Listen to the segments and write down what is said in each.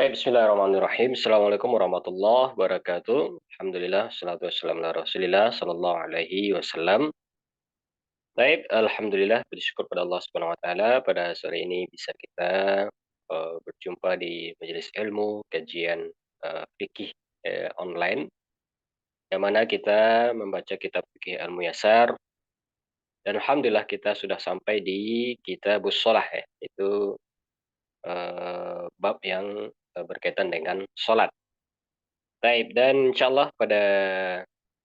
Baik, bismillahirrahmanirrahim. Assalamualaikum warahmatullahi wabarakatuh. Alhamdulillah, salatu wassalamu ala Rasulillah sallallahu alaihi wasallam. Baik, alhamdulillah bersyukur pada Allah Subhanahu wa taala pada sore ini bisa kita berjumpa di majelis ilmu kajian fikih online yang mana kita membaca kitab fikih Al-Muyassar dan alhamdulillah kita sudah sampai di Kitabus Shalah ya. Itu bab yang berkaitan dengan salat. Baik, dan insyaallah pada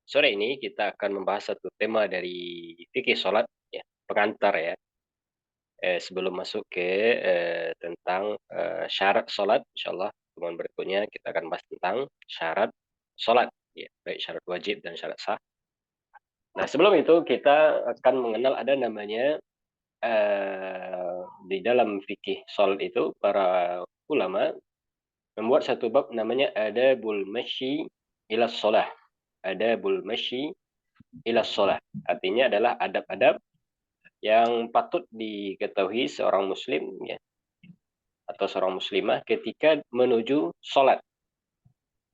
sore ini kita akan membahas satu tema dari fikih sholat, ya, pengantar ya, sebelum masuk ke tentang syarat sholat, insyaallah pertemuan berikutnya kita akan bahas tentang syarat sholat, ya, baik syarat wajib dan syarat sah. Nah, sebelum itu kita akan mengenal ada namanya di dalam fikih sholat itu para ulama membuat satu bab namanya adabul masyi ila sholah. Adabul masyi ila sholah. Artinya adalah adab-adab yang patut diketahui seorang muslim ya atau seorang muslimah ketika menuju sholat.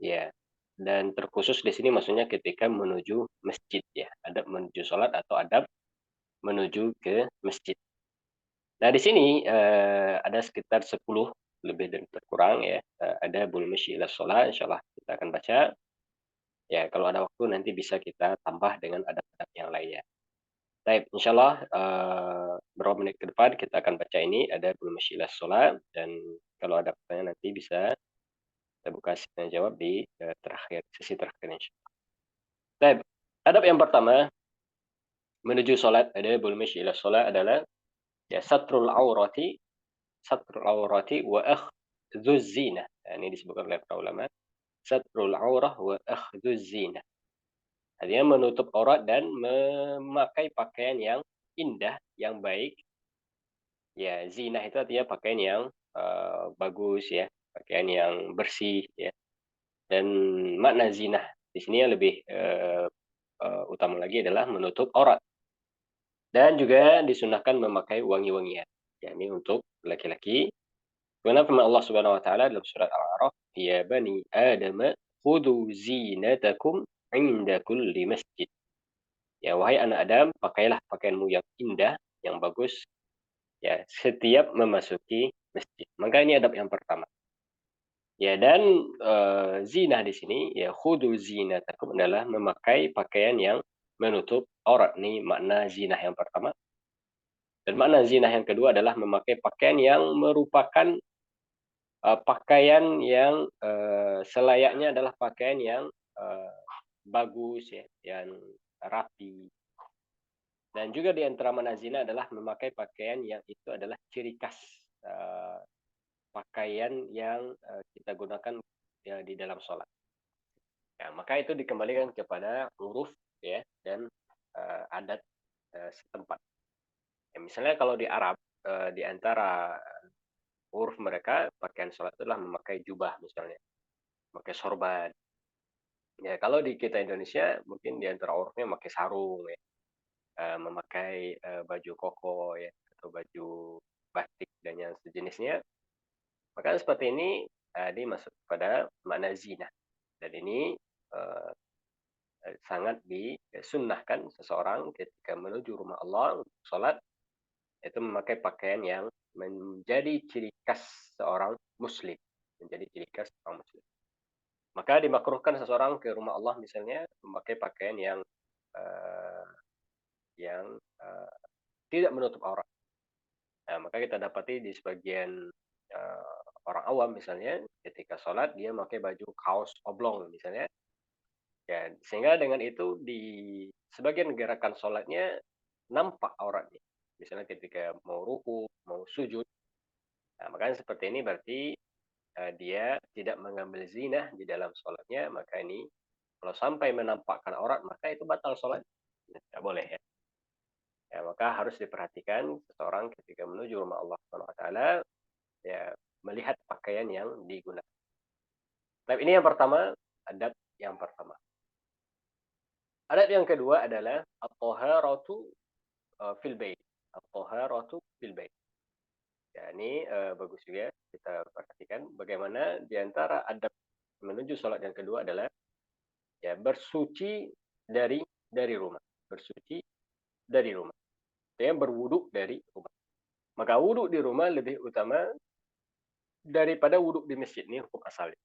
Ya. Dan terkhusus di sini maksudnya ketika menuju masjid ya. Adab menuju sholat atau adab menuju ke masjid. Nah, di sini ada sekitar 10 lebih dan terkurang ya. Adabul masyi ila sholah, insyaallah kita akan baca. Ya, kalau ada waktu nanti bisa kita tambah dengan adab-adab yang lainnya. Baik, insyaallah, beberapa menit ke depan kita akan baca ini, ada belum masyilah sholat, dan kalau ada pertanyaan nanti bisa kita buka sesi tanya jawab di, sesi terakhir insyaallah. Baik, adab yang pertama, menuju sholat, ada belum masyilah sholat adalah, ya satrul aurati wa akhdhuz zinah. Nah, ini disebutkan oleh para ulama, satrul aurah wa akhdhuz zinah. Artinya menutup aurat dan memakai pakaian yang indah, yang baik. Ya, zinah itu artinya pakaian yang bagus ya, pakaian yang bersih ya. Dan makna zinah di sini yang lebih utama lagi adalah menutup aurat. Dan juga disunahkan memakai wangi-wangian. Ya, ini untuk laki-laki. Karena firman Allah Subhanahu wa taala dalam surat Al-A'raf, "Ya bani Adam, khudhu zinatakum 'inda kulli masjid." Ya, wahai anak Adam, pakailah pakaianmu yang indah, yang bagus ya, setiap memasuki masjid. Maka ini adab yang pertama. Ya, dan zinah di sini, ya khudu zinatakum adalah memakai pakaian yang menutup aurat. Ini makna zinah yang pertama. Dan makna zinah yang kedua adalah memakai pakaian yang merupakan pakaian yang selayaknya adalah pakaian yang eee, bagus ya, yang rapi. Dan juga di antara makna zina adalah memakai pakaian yang itu adalah ciri khas, eee, pakaian yang kita gunakan ya di dalam sholat. Ya, maka itu dikembalikan kepada huruf ya dan adat setempat. Ya, misalnya kalau di Arab di antara huruf mereka pakaian sholat adalah memakai jubah misalnya, memakai sorban. Ya, kalau di kita Indonesia mungkin di antara hurufnya memakai sarung ya, memakai baju koko ya atau baju batik dan yang sejenisnya. Maka seperti ini ini masuk pada makna zina. Dan ini eh, sangat disunnahkan seseorang ketika menuju rumah Allah untuk sholat, itu memakai pakaian yang menjadi ciri khas seorang muslim. Menjadi ciri khas seorang muslim. Maka dimakruhkan seseorang ke rumah Allah misalnya memakai pakaian uh, yang tidak menutup aurat. Nah, maka kita dapati di sebagian orang awam misalnya ketika sholat dia memakai baju kaos oblong misalnya. Ya, sehingga dengan itu di sebagian gerakan sholatnya nampak auratnya. Misalnya ketika mau ruku, mau sujud. Nah, makanya seperti ini berarti dia tidak mengambil zina di dalam sholatnya, maka ini kalau sampai menampakkan aurat, maka itu batal sholat. Tidak boleh ya. Ya, maka harus diperhatikan seseorang ketika menuju rumah Allah Subhanahu wa taala ya melihat pakaian yang digunakan. Tapi ini yang pertama, adab yang pertama. Adab yang kedua adalah at-taharatu fil bait. At-taharatu fil bait. Ya, ini bagus juga kita perhatikan bagaimana di antara adab menuju sholat yang kedua adalah ya bersuci dari rumah, bersuci dari rumah. Artinya berwuduk dari rumah. Maka wuduk di rumah lebih utama daripada wuduk di masjid. Ini hukum asalnya.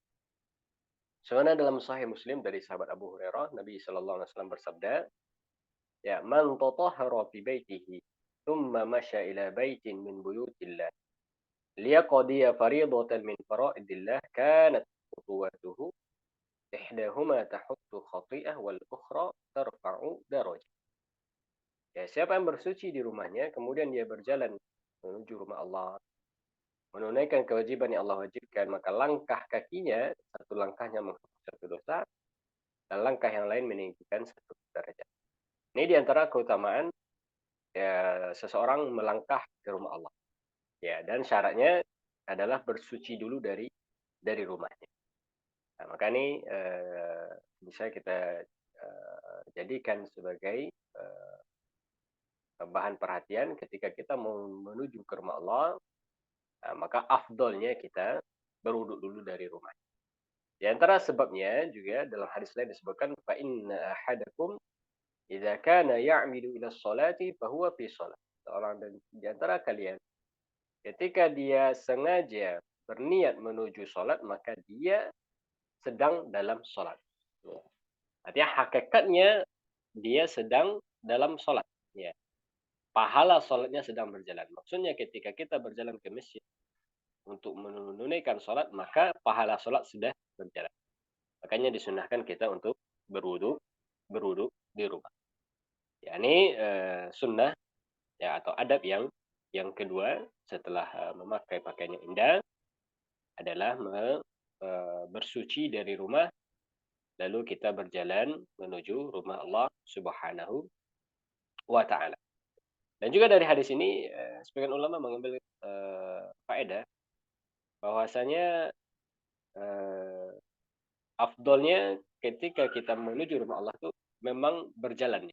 Soalnya dalam Sahih Muslim dari sahabat Abu Hurairah, Nabi Shallallahu Alaihi Wasallam bersabda, ya man tatahhara fi baitihi, thumma masya ila baitin min buyutillah, liyaqdiya fariidatan min faraidillah, kanat khutuwatuhu ihdahuma tahuttu khati'ah wal ukhra tarfa'u darajah. Ya, siapa yang bersuci di rumahnya, kemudian dia berjalan menuju rumah Allah, menunaikan kewajiban yang Allah wajibkan, maka langkah kakinya, satu langkahnya menghapus satu dosa, dan langkah yang lain meninggikan satu derajat. Ini diantara keutamaan ya, seseorang melangkah ke rumah Allah. Ya, dan syaratnya adalah bersuci dulu dari rumahnya. Nah, maka ini bisa kita jadikan sebagai bahan perhatian ketika kita mau menuju ke rumah Allah, maka afdolnya kita berwuduk dulu dari rumah. Di antara sebabnya juga dalam hadis lain disebutkan fa inna ahadakum idza kana ya'midu ila sholati fa huwa fi shalah. Seorang di antara kalian ketika dia sengaja berniat menuju salat maka dia sedang dalam salat. Artinya hakikatnya dia sedang dalam salat, ya. Pahala salatnya sedang berjalan. Maksudnya ketika kita berjalan ke masjid untuk menunaikan salat, maka pahala salat sudah berjalan. Makanya disunahkan kita untuk berwudu di rumah. Ya, ini sunnah ya atau adab yang kedua setelah memakai pakaian yang indah adalah bersuci dari rumah lalu kita berjalan menuju rumah Allah Subhanahu wa taala. Dan juga dari hadis ini sebagian ulama mengambil faedah bahwasanya eh, afdolnya ketika kita menuju rumah Allah itu memang berjalan.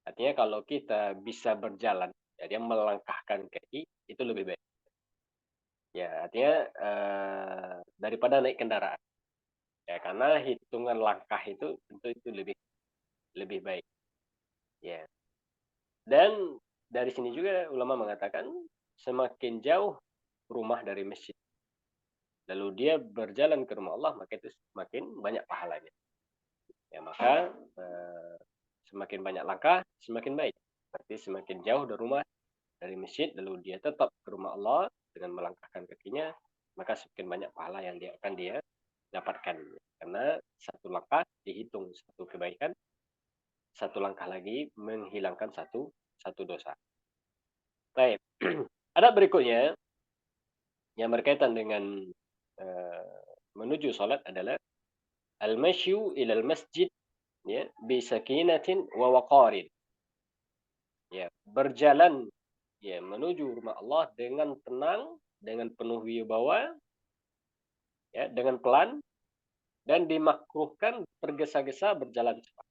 Artinya kalau kita bisa berjalan, jadi melangkahkan kaki itu lebih baik. Ya, artinya daripada naik kendaraan. Ya, karena hitungan langkah itu tentu itu lebih baik. Ya. Dan dari sini juga ulama mengatakan semakin jauh rumah dari masjid, lalu dia berjalan ke rumah Allah, maka itu semakin banyak pahalanya. Ya, maka semakin banyak langkah, semakin baik. Berarti semakin jauh dari rumah, dari masjid, lalu dia tetap ke rumah Allah dengan melangkahkan kakinya, maka semakin banyak pahala yang dia dapatkan. Karena satu langkah dihitung satu kebaikan, satu langkah lagi menghilangkan satu dosa. Baik. Ada berikutnya yang berkaitan dengan menuju salat adalah al-masyu ilal masjid ya bi sakinatin wa waqarin. Ya, berjalan ya menuju rumah Allah dengan tenang, dengan penuh wibawa, ya, dengan pelan dan dimakruhkan tergesa-gesa berjalan cepat.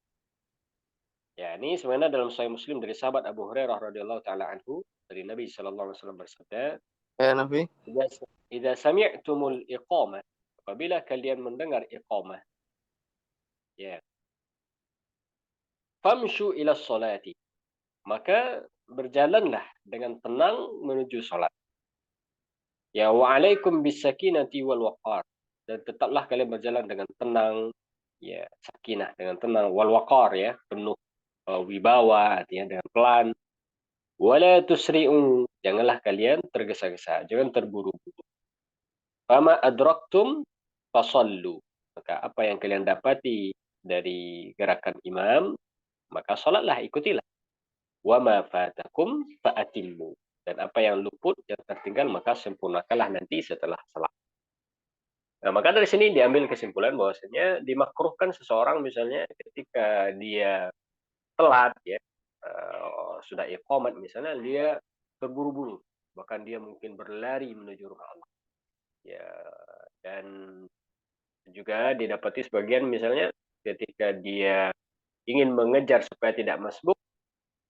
Ya, ini sebenarnya dalam Sahih Muslim dari sahabat Abu Hurairah radhiyallahu taala anhu dari Nabi sallallahu alaihi wasallam bersabda, Ya Nabi. "Idza sami'tumul iqamah," apabila kalian mendengar iqamah, ya, "famshu ila sholati," maka berjalanlah dengan tenang menuju salat. Ya, wa alaikum bisakinati wal waqar. Dan tetaplah kalian berjalan dengan tenang, ya, sakinah dengan tenang, wal waqar ya, penuh wibawa, artinya dengan pelan. Wala tusri'u, janganlah kalian tergesa-gesa, jangan terburu-buru. Fama adraktum fasallu. Maka apa yang kalian dapati dari gerakan imam, maka salatlah, ikutilah. Wa ma fatakum fa'atimmu. Dan apa yang luput, yang tertinggal, maka sempurnakanlah nanti setelah salat. Nah, maka dari sini diambil kesimpulan bahwasanya dimakruhkan seseorang misalnya ketika dia telat ya, sudah iqamat misalnya dia terburu-buru, bahkan dia mungkin berlari menuju rumah Allah. Ya, dan juga didapati sebagian misalnya ketika dia ingin mengejar supaya tidak masbuk,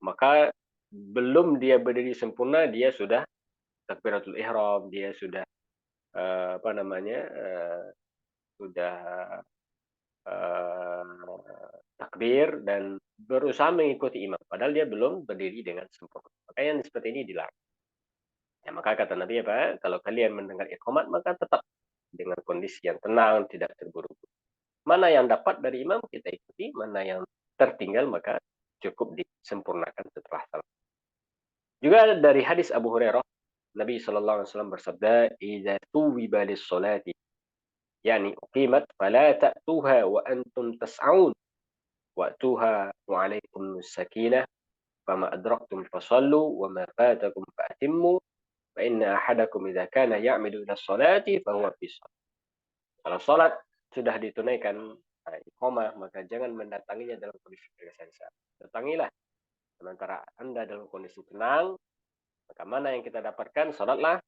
maka belum dia berdiri sempurna dia sudah takbiratul ihram, dia sudah apa namanya, sudah takbir dan berusaha mengikuti imam, padahal dia belum berdiri dengan sempurna. Maka yang seperti ini dilarang. Ya, maka kata Nabi apa? Kalau kalian mendengar iqamat, maka tetap dengan kondisi yang tenang, tidak terburu-buru. Mana yang dapat dari imam kita ikuti, mana yang tertinggal maka cukup disempurnakan setelah salat. Juga dari hadis Abu Hurairah, Nabi sallallahu alaihi wasallam bersabda, "Idza tuwiba lis-salati, yani uqimat, fala ta'tuha wa antum tas'aun, wa'tuha wa 'alaikum as-sakinah, fama adraktum fasallu wa ma fatakum fa'timmu, fa inna ahadakum idza kana ya'midu ila as-salati fa huwa fi shalah." Kalau salat sudah ditunaikan, iqamah, maka jangan mendatanginya dalam kondisi tergesa-gesa. Datangilah sementara Anda dalam kondisi tenang, maka mana yang kita dapatkan, salatlah,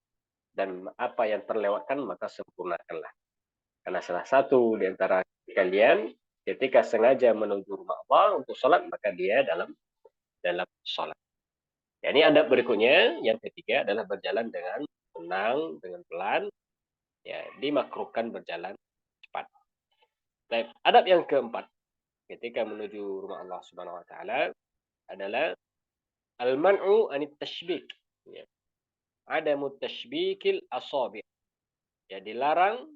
dan apa yang terlewatkan, maka sempurnakanlah. Karena salah satu di antara kalian, ketika sengaja menuju rumah Allah untuk salat, maka dia dalam salat. Ya, ini adab berikutnya, yang ketiga adalah berjalan dengan tenang, dengan pelan, ya, dimakruhkan berjalan cepat. Baik, adab yang keempat, ketika menuju rumah Allah Subhanahu wa taala adalah al-man'u anit tashbik. Ya. Adamu tashbikil asabi'. Ya, dilarang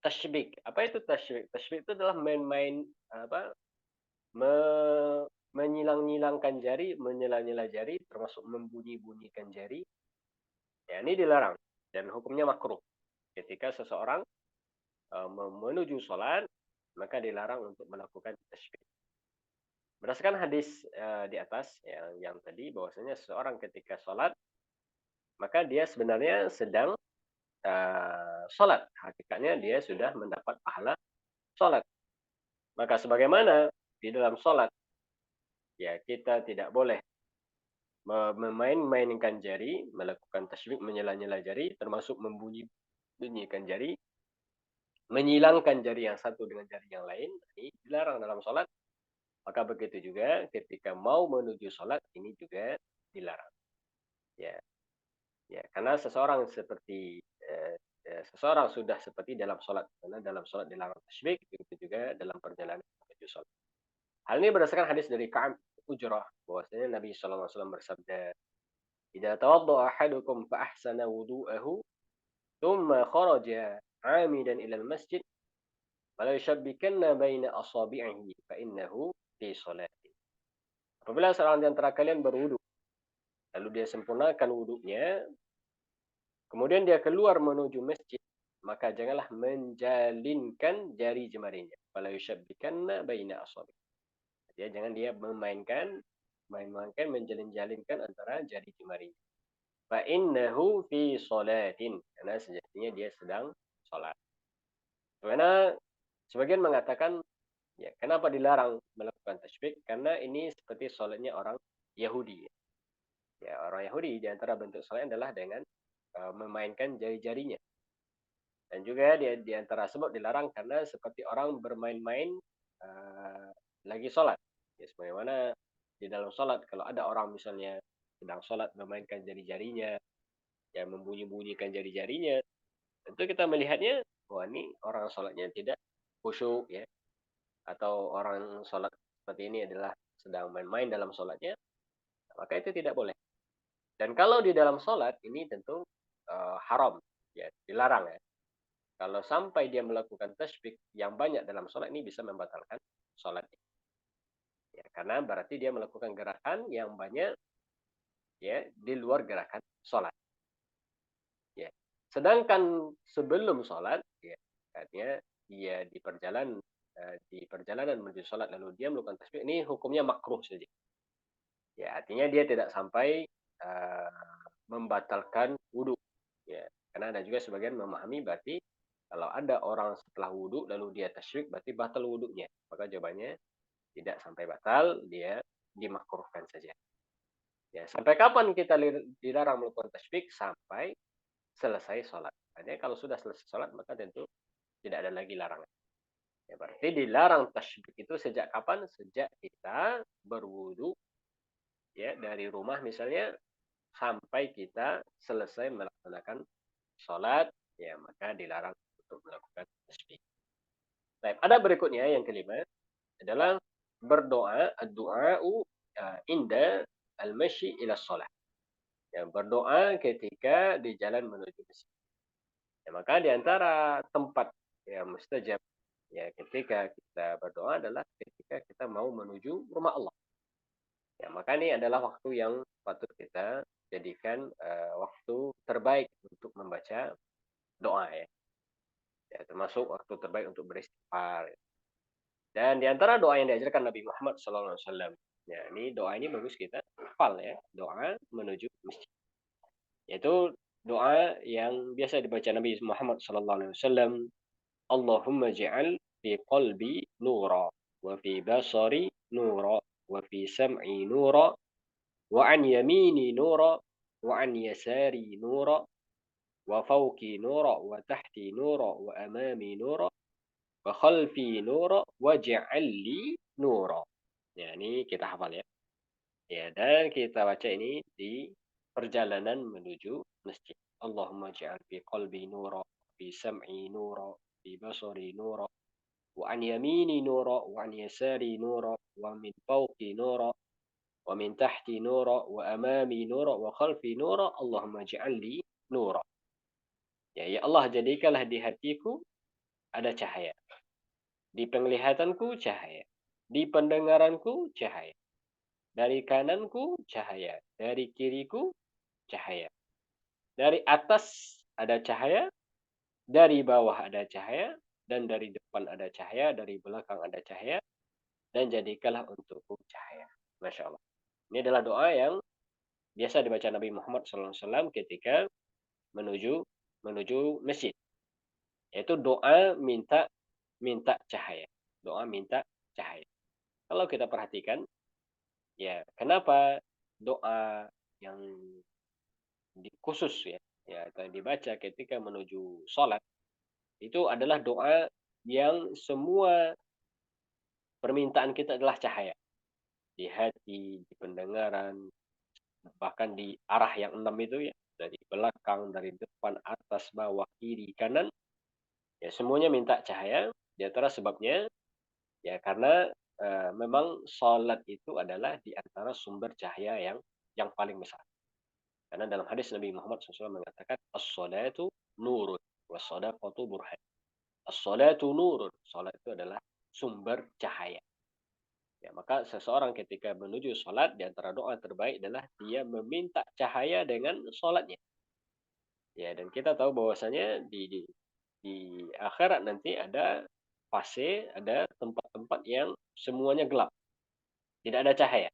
tashbik. Apa itu tashbik? Tashbik itu adalah main-main apa? Me menyilang-nyilangkan jari, menyela-nyela jari, termasuk membunyi-bunyikan jari. Ya, ini dilarang dan hukumnya makruh. Ketika seseorang menuju sholat, maka dilarang untuk melakukan tashbik. Berdasarkan hadis di atas yang tadi, bahwasanya seseorang ketika sholat, maka dia sebenarnya sedang sholat. Hakikatnya dia sudah mendapat pahala sholat. Maka sebagaimana di dalam sholat, ya kita tidak boleh memain-mainkan jari, melakukan tasybih, menyela-nyela jari, termasuk membunyikan jari, menyilangkan jari yang satu dengan jari yang lain, ini dilarang dalam sholat. Maka begitu juga ketika mau menuju sholat, ini juga dilarang. Ya, ya, karena seseorang seseorang sudah seperti dalam sholat, karena dalam sholat dilarang tasybih, begitu juga dalam perjalanan menuju sholat. Hal ini berdasarkan hadis dari Ka'ab Ujrah, bahwasanya Nabi sallallahu alaihi wasallam bersabda, "Idza tawadda'a ahadukum fa ahsana wudu'ahu, thumma kharaja 'amidan ila al-masjid, fala yushabbikanna baina asabi'ihi fa innahu fi shalatin." Apabila seorang di antara kalian berwudu, lalu dia sempurnakan wudunya, kemudian dia keluar menuju masjid, maka janganlah menjalinkan jari jemarinya. Fala yushabbikanna baina asabi'ihi. Jangan dia main-mainkan, menjalin-jalinkan antara jari jemarinya. Fa innahu fi sholatin, karena sejatinya dia sedang sholat. Karena sebagian mengatakan, ya kenapa dilarang melakukan tasybih? Karena ini seperti sholatnya orang Yahudi. Ya, orang Yahudi di antara bentuk sholatnya adalah dengan memainkan jari-jarinya. Dan juga di antara sebab dilarang karena seperti orang bermain-main lagi sholat. Ya, sebagaimana di dalam sholat, kalau ada orang misalnya sedang sholat memainkan jari-jarinya, ya membunyi-bunyikan jari-jarinya, tentu kita melihatnya, wah ini orang sholatnya tidak khusyuk, ya, atau orang sholat seperti ini adalah sedang main-main dalam sholatnya, maka itu tidak boleh. Dan kalau di dalam sholat ini tentu haram, ya dilarang, ya. Kalau sampai dia melakukan tasbih yang banyak dalam sholat, ini bisa membatalkan sholatnya. Ya, karena berarti dia melakukan gerakan yang banyak, ya, di luar gerakan sholat. Ya. Sedangkan sebelum sholat, ya, artinya dia di perjalanan menuju sholat lalu dia melakukan tasbih, ini hukumnya makruh saja. Ya, artinya dia tidak sampai membatalkan wudhu. Ya, karena ada juga sebagian memahami berarti kalau ada orang setelah wudhu lalu dia tasbih berarti batal wudhunya. Maka jawabannya tidak sampai batal, dia dimakruhkan saja. Ya, sampai kapan kita dilarang melakukan tasbih? Sampai selesai sholat. Artinya kalau sudah selesai sholat maka tentu tidak ada lagi larangan. Ya, berarti dilarang tasbih itu sejak kapan? Sejak kita berwudu, ya, dari rumah misalnya sampai kita selesai melaksanakan sholat, ya maka dilarang untuk melakukan tasbih. Baik, ada berikutnya yang kelima adalah berdoa, ad-du'a'u inda al-masyi ila shalah. Ya, berdoa ketika di jalan menuju masjid. Ya, maka di antara tempat yang mustajab ya ketika kita berdoa adalah ketika kita mau menuju rumah Allah. Ya, maka ini adalah waktu yang patut kita jadikan waktu terbaik untuk membaca doa ya. Ya, termasuk waktu terbaik untuk beristighfar. Dan di antara doa yang diajarkan Nabi Muhammad SAW, ya ini doa ini bagus kita hafal ya, doa menuju masjid. Yaitu doa yang biasa dibaca Nabi Muhammad SAW, Allahumma ja'al fi qalbi nura, wa fi basari nura, wa fi sam'i nura, wa an yamini nura, wa an yasari nura, wa fawqi nura, wa tahti nura, wa amami nura, wa khalfi nura, waj'al li nura. Ya, ini kita hafal ya. Ya, dan kita baca ini di perjalanan menuju masjid. Allahumma ja'al fi qalbi nura, fi sam'i nura, fi basari nura, wa an yamini nura, wa an yasari nura, wa min fawqi nura, wa min tahti nura, wa amami nura, wa khalfi nura, Allahumma ja'al li nura. Ya, ya Allah jadikanlah di hatiku ada cahaya. Di penglihatanku cahaya. Di pendengaranku cahaya. Dari kananku cahaya. Dari kiriku cahaya. Dari atas ada cahaya. Dari bawah ada cahaya. Dan dari depan ada cahaya. Dari belakang ada cahaya. Dan jadikanlah untukku cahaya. Masya Allah. Ini adalah doa yang biasa dibaca Nabi Muhammad SAW ketika menuju masjid. Yaitu doa minta cahaya. Doa minta cahaya. Kalau kita perhatikan, ya kenapa doa yang khusus ya, atau dibaca ketika menuju sholat, itu adalah doa yang semua permintaan kita adalah cahaya. Di hati, di pendengaran, bahkan di arah yang 6 itu ya, dari belakang, dari depan, atas, bawah, kiri, kanan, ya semuanya minta cahaya. Di antara sebabnya, ya karena memang sholat itu adalah di antara sumber cahaya yang paling besar. Karena dalam hadis Nabi Muhammad SAW mengatakan, as-salatu nurun, was-sadaqatu burhan. As-salatu nurun, sholat itu adalah sumber cahaya. Ya, maka seseorang ketika menuju sholat, di antara doa terbaik adalah dia meminta cahaya dengan sholatnya. Ya, dan kita tahu bahwasanya di akhirat nanti ada fase, ada tempat-tempat yang semuanya gelap. Tidak ada cahaya.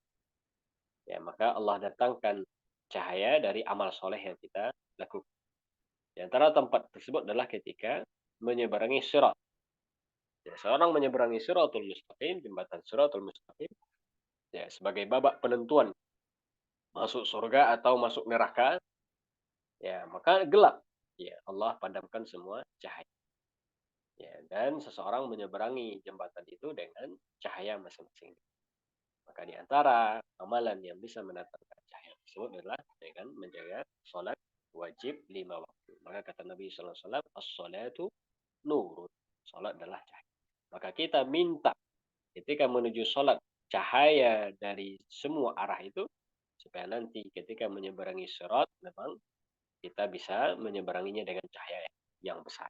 Ya, maka Allah datangkan cahaya dari amal soleh yang kita lakukan. Di antara tempat tersebut adalah ketika menyeberangi sirat. Ya, seorang menyeberangi siratul mustaqim, jembatan siratul mustaqim, ya, sebagai babak penentuan masuk surga atau masuk neraka, ya, maka gelap. Ya, Allah padamkan semua cahaya. Ya, dan seseorang menyeberangi jembatan itu dengan cahaya masing-masing. Maka di antara amalan yang bisa mendatangkan cahaya tersebut adalah dengan menjaga sholat wajib 5 waktu. Maka kata Nabi SAW, as-salatu nurun. Sholat adalah cahaya. Maka kita minta ketika menuju sholat cahaya dari semua arah itu, supaya nanti ketika menyeberangi sirat, memang kita bisa menyeberanginya dengan cahaya yang besar.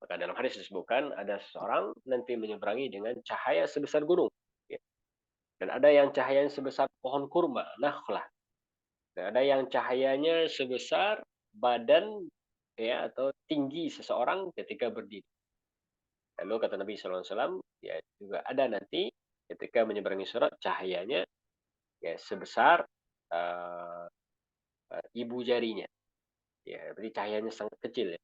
Maka dalam hadis disebutkan ada seseorang nanti menyeberangi dengan cahaya sebesar gunung. Ya. Dan ada yang cahayanya sebesar pohon kurma, nakhlah. Dan ada yang cahayanya sebesar badan ya atau tinggi seseorang ketika berdiri. Lalu kata Nabi SAW, ya juga ada nanti ketika menyeberangi sirat cahayanya ya sebesar uh, ibu jarinya. Ya, berarti cahayanya sangat kecil ya.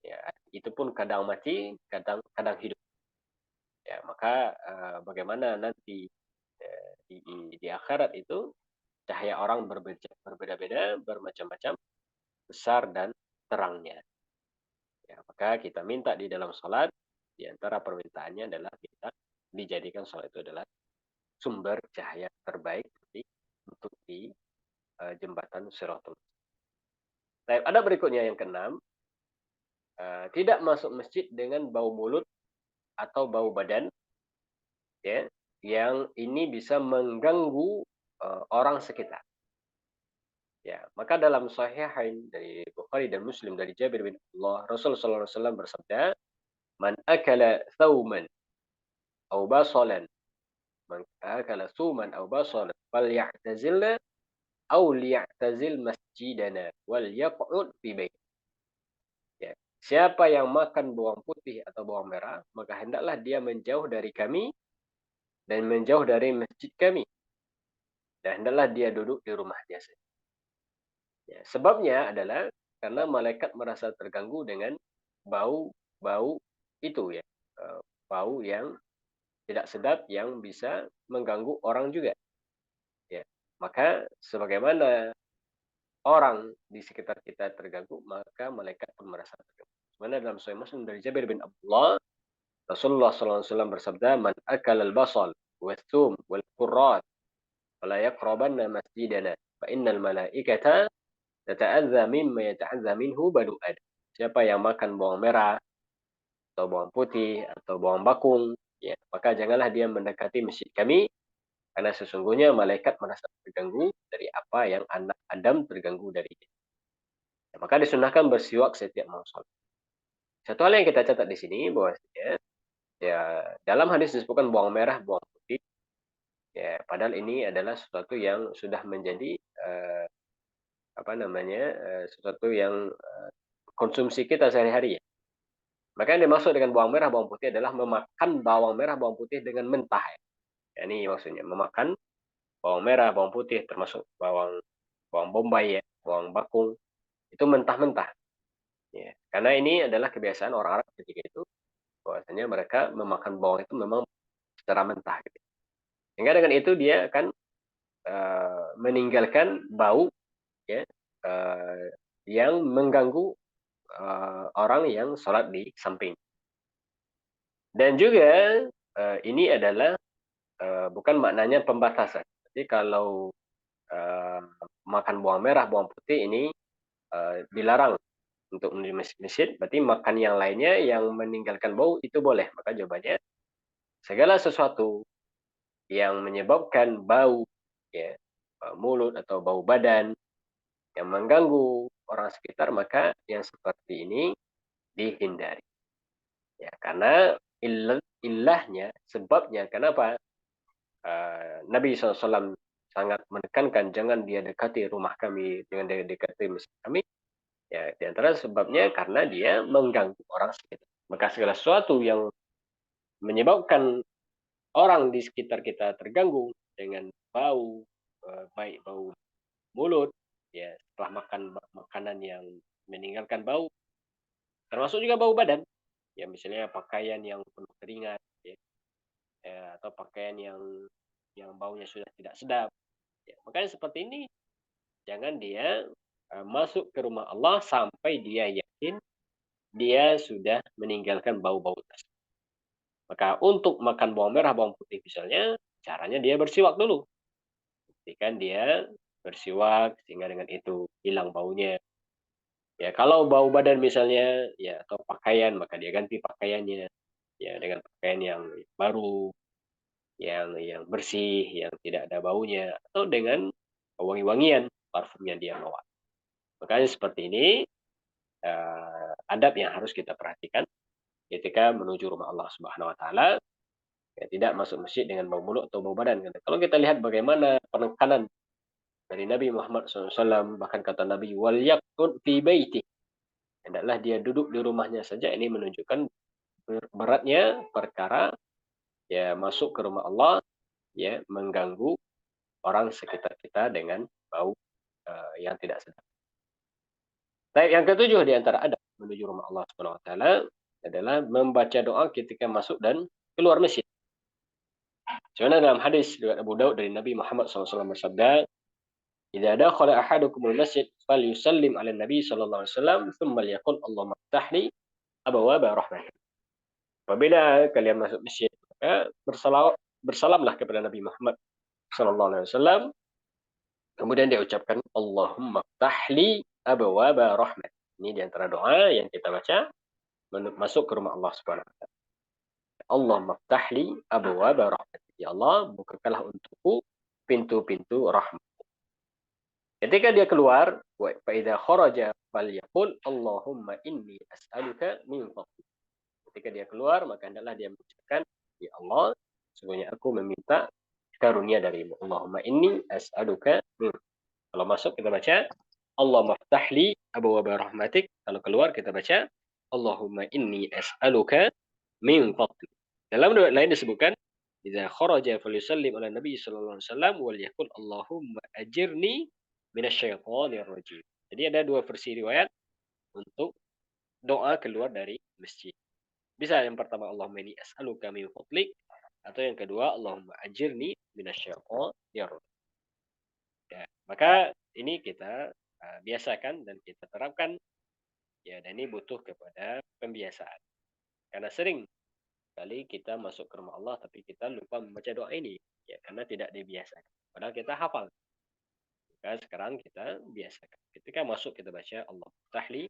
Ya, itu pun kadang mati, kadang hidup. Ya, maka bagaimana nanti di akhirat itu cahaya orang berbeda-beda, bermacam-macam, besar dan terangnya. Ya, maka kita minta di dalam sholat, di antara permintaannya adalah kita dijadikan sholat itu adalah sumber cahaya terbaik untuk jembatan Shirathul. Baik, ada berikutnya yang keenam, tidak masuk masjid dengan bau mulut atau bau badan, ya, yang ini bisa mengganggu orang sekitar. Ya, maka dalam Sahihain dari Bukhari dan Muslim dari Jabir bin Abdullah, Rasul sallallahu alaihi wasallam bersabda, "Man akala thawman aw basalan, man akala thuman aw basalan falya'tazilna aw liya'tazil masjidana wal yaq'ud fi bait." Ya. Siapa yang makan bawang putih atau bawang merah, maka hendaklah dia menjauh dari kami dan menjauh dari masjid kami. Dan hendaklah dia duduk di rumahnya saja. Ya, sebabnya adalah karena malaikat merasa terganggu dengan bau-bau itu ya. Bau yang tidak sedap yang bisa mengganggu orang juga. Ya. Maka sebagaimana orang di sekitar kita terganggu, maka malaikat pun merasa terganggu. Sebenarnya dalam Sahih Muslim dari Jabir bin Abdullah, Rasulullah SAW bersabda, "Man akal al-basal wal-thum wal-qurrat fala yaqrabanna masjidana fa innal malaikata tata'adza mimma yata'adza minhu banu Adam." Siapa yang makan bawang merah atau bawang putih atau bawang bakung, ya, maka janganlah dia mendekati masjid kami karena sesungguhnya malaikat merasa terganggu dari apa yang anak Adam terganggu darinya. Ya, maka disunahkan bersiwak setiap mau sholat. Satu hal yang kita catat di sini bahwasanya ya dalam hadis disebutkan bawang merah, bawang putih. Ya, padahal ini adalah sesuatu yang sudah menjadi apa namanya? Sesuatu yang konsumsi kita sehari-hari ya. Maka yang dimaksud dengan bawang merah, bawang putih adalah memakan bawang merah, bawang putih dengan mentah ya. Ya, ini maksudnya memakan bawang merah, bawang putih termasuk bawang bawang bombay ya, bawang bakung itu mentah-mentah. Ya. Karena ini adalah kebiasaan orang Arab ketika itu bahwasanya mereka memakan bawang itu memang secara mentah gitu. Sehingga dengan itu dia akan meninggalkan bau ya yang mengganggu orang yang sholat di samping. Dan juga ini adalah bukan maknanya pembatasan. Jadi kalau uh, makan bawang merah, bawang putih ini dilarang untuk menuju masjid, berarti makan yang lainnya yang meninggalkan bau itu boleh. Maka jawabannya segala sesuatu yang menyebabkan bau ya, mulut atau bau badan yang mengganggu orang sekitar, maka yang seperti ini dihindari. Ya, karena ilahnya, sebabnya kenapa Nabi SAW sangat menekankan jangan dia dekati rumah kami, jangan dia dekati masjid kami. Ya, di antara sebabnya karena dia mengganggu orang sekitar. Maka segala sesuatu yang menyebabkan orang di sekitar kita terganggu dengan bau, baik bau mulut, ya setelah makan makanan yang meninggalkan bau, termasuk juga bau badan. Ya misalnya pakaian yang penuh keringat, ya, atau pakaian yang baunya sudah tidak sedap. Ya, makanya seperti ini jangan dia masuk ke rumah Allah sampai dia yakin dia sudah meninggalkan bau-bau tersebut. Maka untuk makan bawang merah, bawang putih misalnya, caranya dia bersiwak dulu. Pastikan dia bersiwak sehingga dengan itu hilang baunya. Ya, kalau bau badan misalnya, ya atau pakaian, maka dia ganti pakaiannya. Ya, dengan pakaian yang baru, yang bersih, yang tidak ada baunya, atau dengan wangi-wangian parfum yang dia bawa. Makanya seperti ini adab yang harus kita perhatikan ketika menuju rumah Allah Subhanahu Wa Taala. Ya, tidak masuk masjid dengan bau mulut atau bau badan. Kalau kita lihat bagaimana penekanan dari Nabi Muhammad SAW, bahkan kata Nabi, wal yaqud fi baiti. Hendaklah dia duduk di rumahnya saja. Ini menunjukkan beratnya perkara ya masuk ke rumah Allah ya mengganggu orang sekitar kita dengan bau yang tidak sedap. Baik, yang ketujuh di antara adab menuju rumah Allah Subhanahu wa taala adalah membaca doa ketika masuk dan keluar masjid. Sebenarnya dalam hadis riwayat Abu Daud dari Nabi Muhammad SAW bersabda, "Idza dakhala ahadukumul masjid falyusallim 'ala Nabi sallallahu alaihi wasallam, tsumma liyaqul Allahumma iftah li abwaaba rahmatik." Apabila kalian masuk masjid, maka bersalamlah kepada Nabi Muhammad sallallahu alaihi wasallam Kemudian dia ucapkan Allahumma ftahli abwaba rahmat. Ini di antara doa yang kita baca masuk ke rumah Allah Subhanahu wa taala. Allahumma ftahli abwaba rahmat. Ya Allah, bukakanlah untukku pintu-pintu rahmat. Ketika dia keluar, wa idza kharaja falyaqul Allahumma inni as'aluka min fadlik. Ketika dia keluar, maka hendaklah dia mengucapkan, ya Allah, sesungguhnya aku meminta karunia darimu. Allahumma inni as'aluka min. Kalau masuk kita baca Allahumma ftahli abwaaba rahmatik. Kalau keluar kita baca Allahumma inni as'aluka min fadlik. Dalam riwayat lain disebutkan idza kharaja falyusallim ala nabi sallallahu alaihi wasallam wal yaqul Allahumma ajirni minasyaitonir rajim. Jadi ada dua versi riwayat untuk doa keluar dari masjid. Bisa yang pertama Allahumma inni as'aluka min fadlik atau yang kedua Allahumma ajirni minasyaitonir rajim. Ya, maka ini kita biasakan dan kita terapkan ya, dan ini butuh kepada pembiasaan. Karena sering kali kita masuk ke rumah Allah tapi kita lupa membaca doa ini ya, karena tidak dibiasakan. Padahal kita hafal. Maka sekarang kita biasakan. Ketika masuk kita baca Allah tahli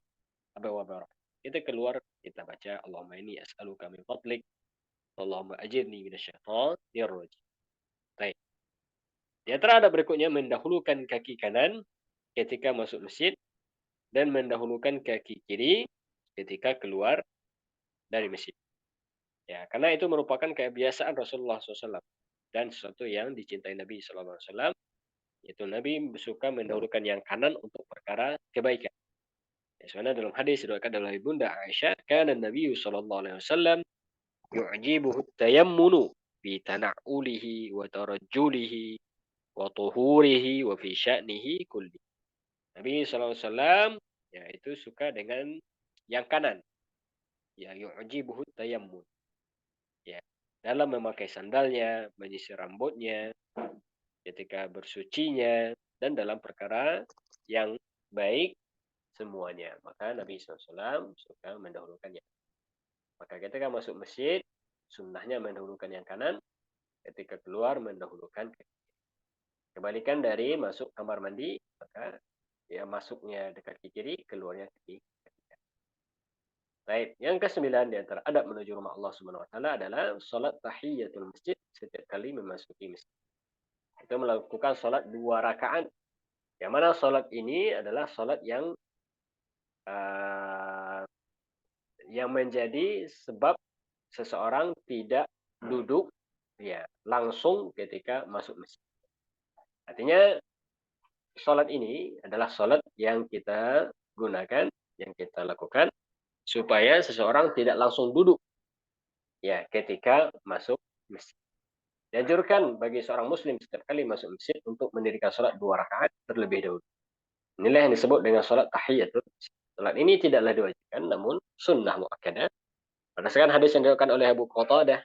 abwaaba rahmat. Kita keluar kita baca Allahumma inni as'aluka min fadlik Allahumma ajirni minasyaitonir rajim. Baik. Di antara adab berikutnya mendahulukan kaki kanan ketika masuk masjid dan mendahulukan kaki kiri ketika keluar dari masjid. Ya, karena itu merupakan kebiasaan Rasulullah SAW dan sesuatu yang dicintai Nabi SAW. Yaitu Nabi suka mendahulukan yang kanan untuk perkara kebaikan. Ya, sebenarnya dalam hadis diriwayatkan oleh Bunda Aisyah, kana Nabi SAW yu'jibuhu tayammunu fi tana'ulihi wa tarajjulihi wa tuhurihi wa fi sya'nihi kulli. Nabi SAW ya itu suka dengan yang kanan. Ya, yu'jibuhu tayammun. Ya, dalam memakai sandalnya, menyisir rambutnya, ketika bersucinya, dan dalam perkara yang baik semuanya. Maka Nabi SAW suka mendahulukannya. Maka ketika masuk masjid, sunnahnya mendahulukan yang kanan, ketika keluar mendahulukan kebalikan dari masuk kamar mandi, maka ya masuknya di kaki kiri, keluarnya kaki kanan. Baik, yang ke-9 di antara adab menuju rumah Allah Subhanahu wa taala adalah salat tahiyatul masjid setiap kali memasuki masjid. Itu melakukan salat 2 rakaat. Yang mana salat ini adalah salat yang menjadi sebab seseorang tidak duduk ya langsung ketika masuk masjid. Artinya salat ini adalah salat yang kita gunakan, yang kita lakukan supaya seseorang tidak langsung duduk ya ketika masuk masjid. Dianjurkan bagi seorang muslim setiap kali masuk masjid untuk mendirikan salat 2 rakaat terlebih dahulu. Inilah yang disebut dengan salat tahiyatul masjid. Salat ini tidaklah diwajibkan namun sunnah muakkadah. Berdasarkan hadis yang diriwayatkan oleh Abu Qatadah,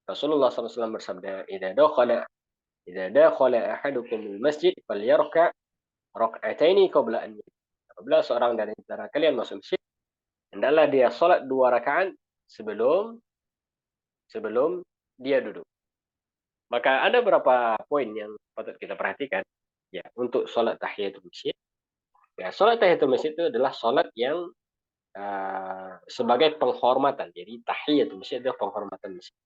Rasulullah SAW bersabda, "Idza dakhala ahadukum al-masjid falyarka' rak'ataini qabla an." Apabila seorang dari antara kalian masuk masjid, hendaklah dia salat 2 rakaat sebelum dia duduk. Maka ada beberapa poin yang patut kita perhatikan ya untuk salat tahiyatul masjid. Ya, salat tahiyatul masjid itu adalah salat yang sebagai penghormatan. Jadi tahiyatul masjid adalah penghormatan masjid.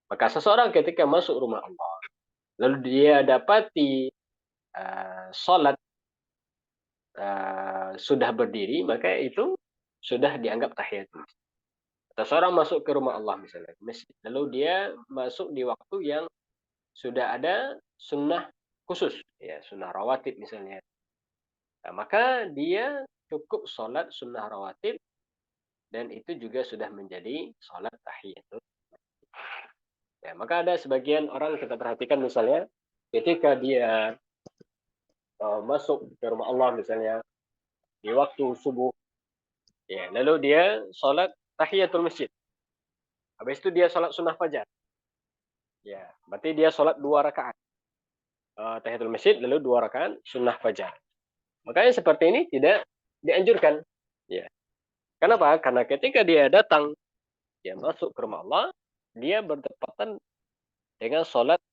Maka seseorang ketika masuk rumah Allah, lalu dia dapati salat sudah berdiri, maka itu sudah dianggap tahiyatul masjid. Seseorang masuk ke rumah Allah misalnya, masjid, lalu dia masuk di waktu yang sudah ada sunnah khusus, ya sunnah rawatib misalnya. Nah, maka dia cukup sholat sunnah rawatib dan itu juga sudah menjadi sholat tahiyatul. Ya, maka ada sebagian orang kita perhatikan misalnya ketika dia masuk ke rumah Allah misalnya di waktu subuh, ya lalu dia sholat tahiyatul masjid. Habis itu dia sholat sunnah fajar. Ya, berarti dia sholat 2 rakaat. Tahiyatul masjid lalu 2 rakaat sunnah fajar. Makanya seperti ini tidak dianjurkan. Ya. Kenapa? Karena ketika dia datang, dia masuk ke rumah Allah, dia bertepatan dengan sholat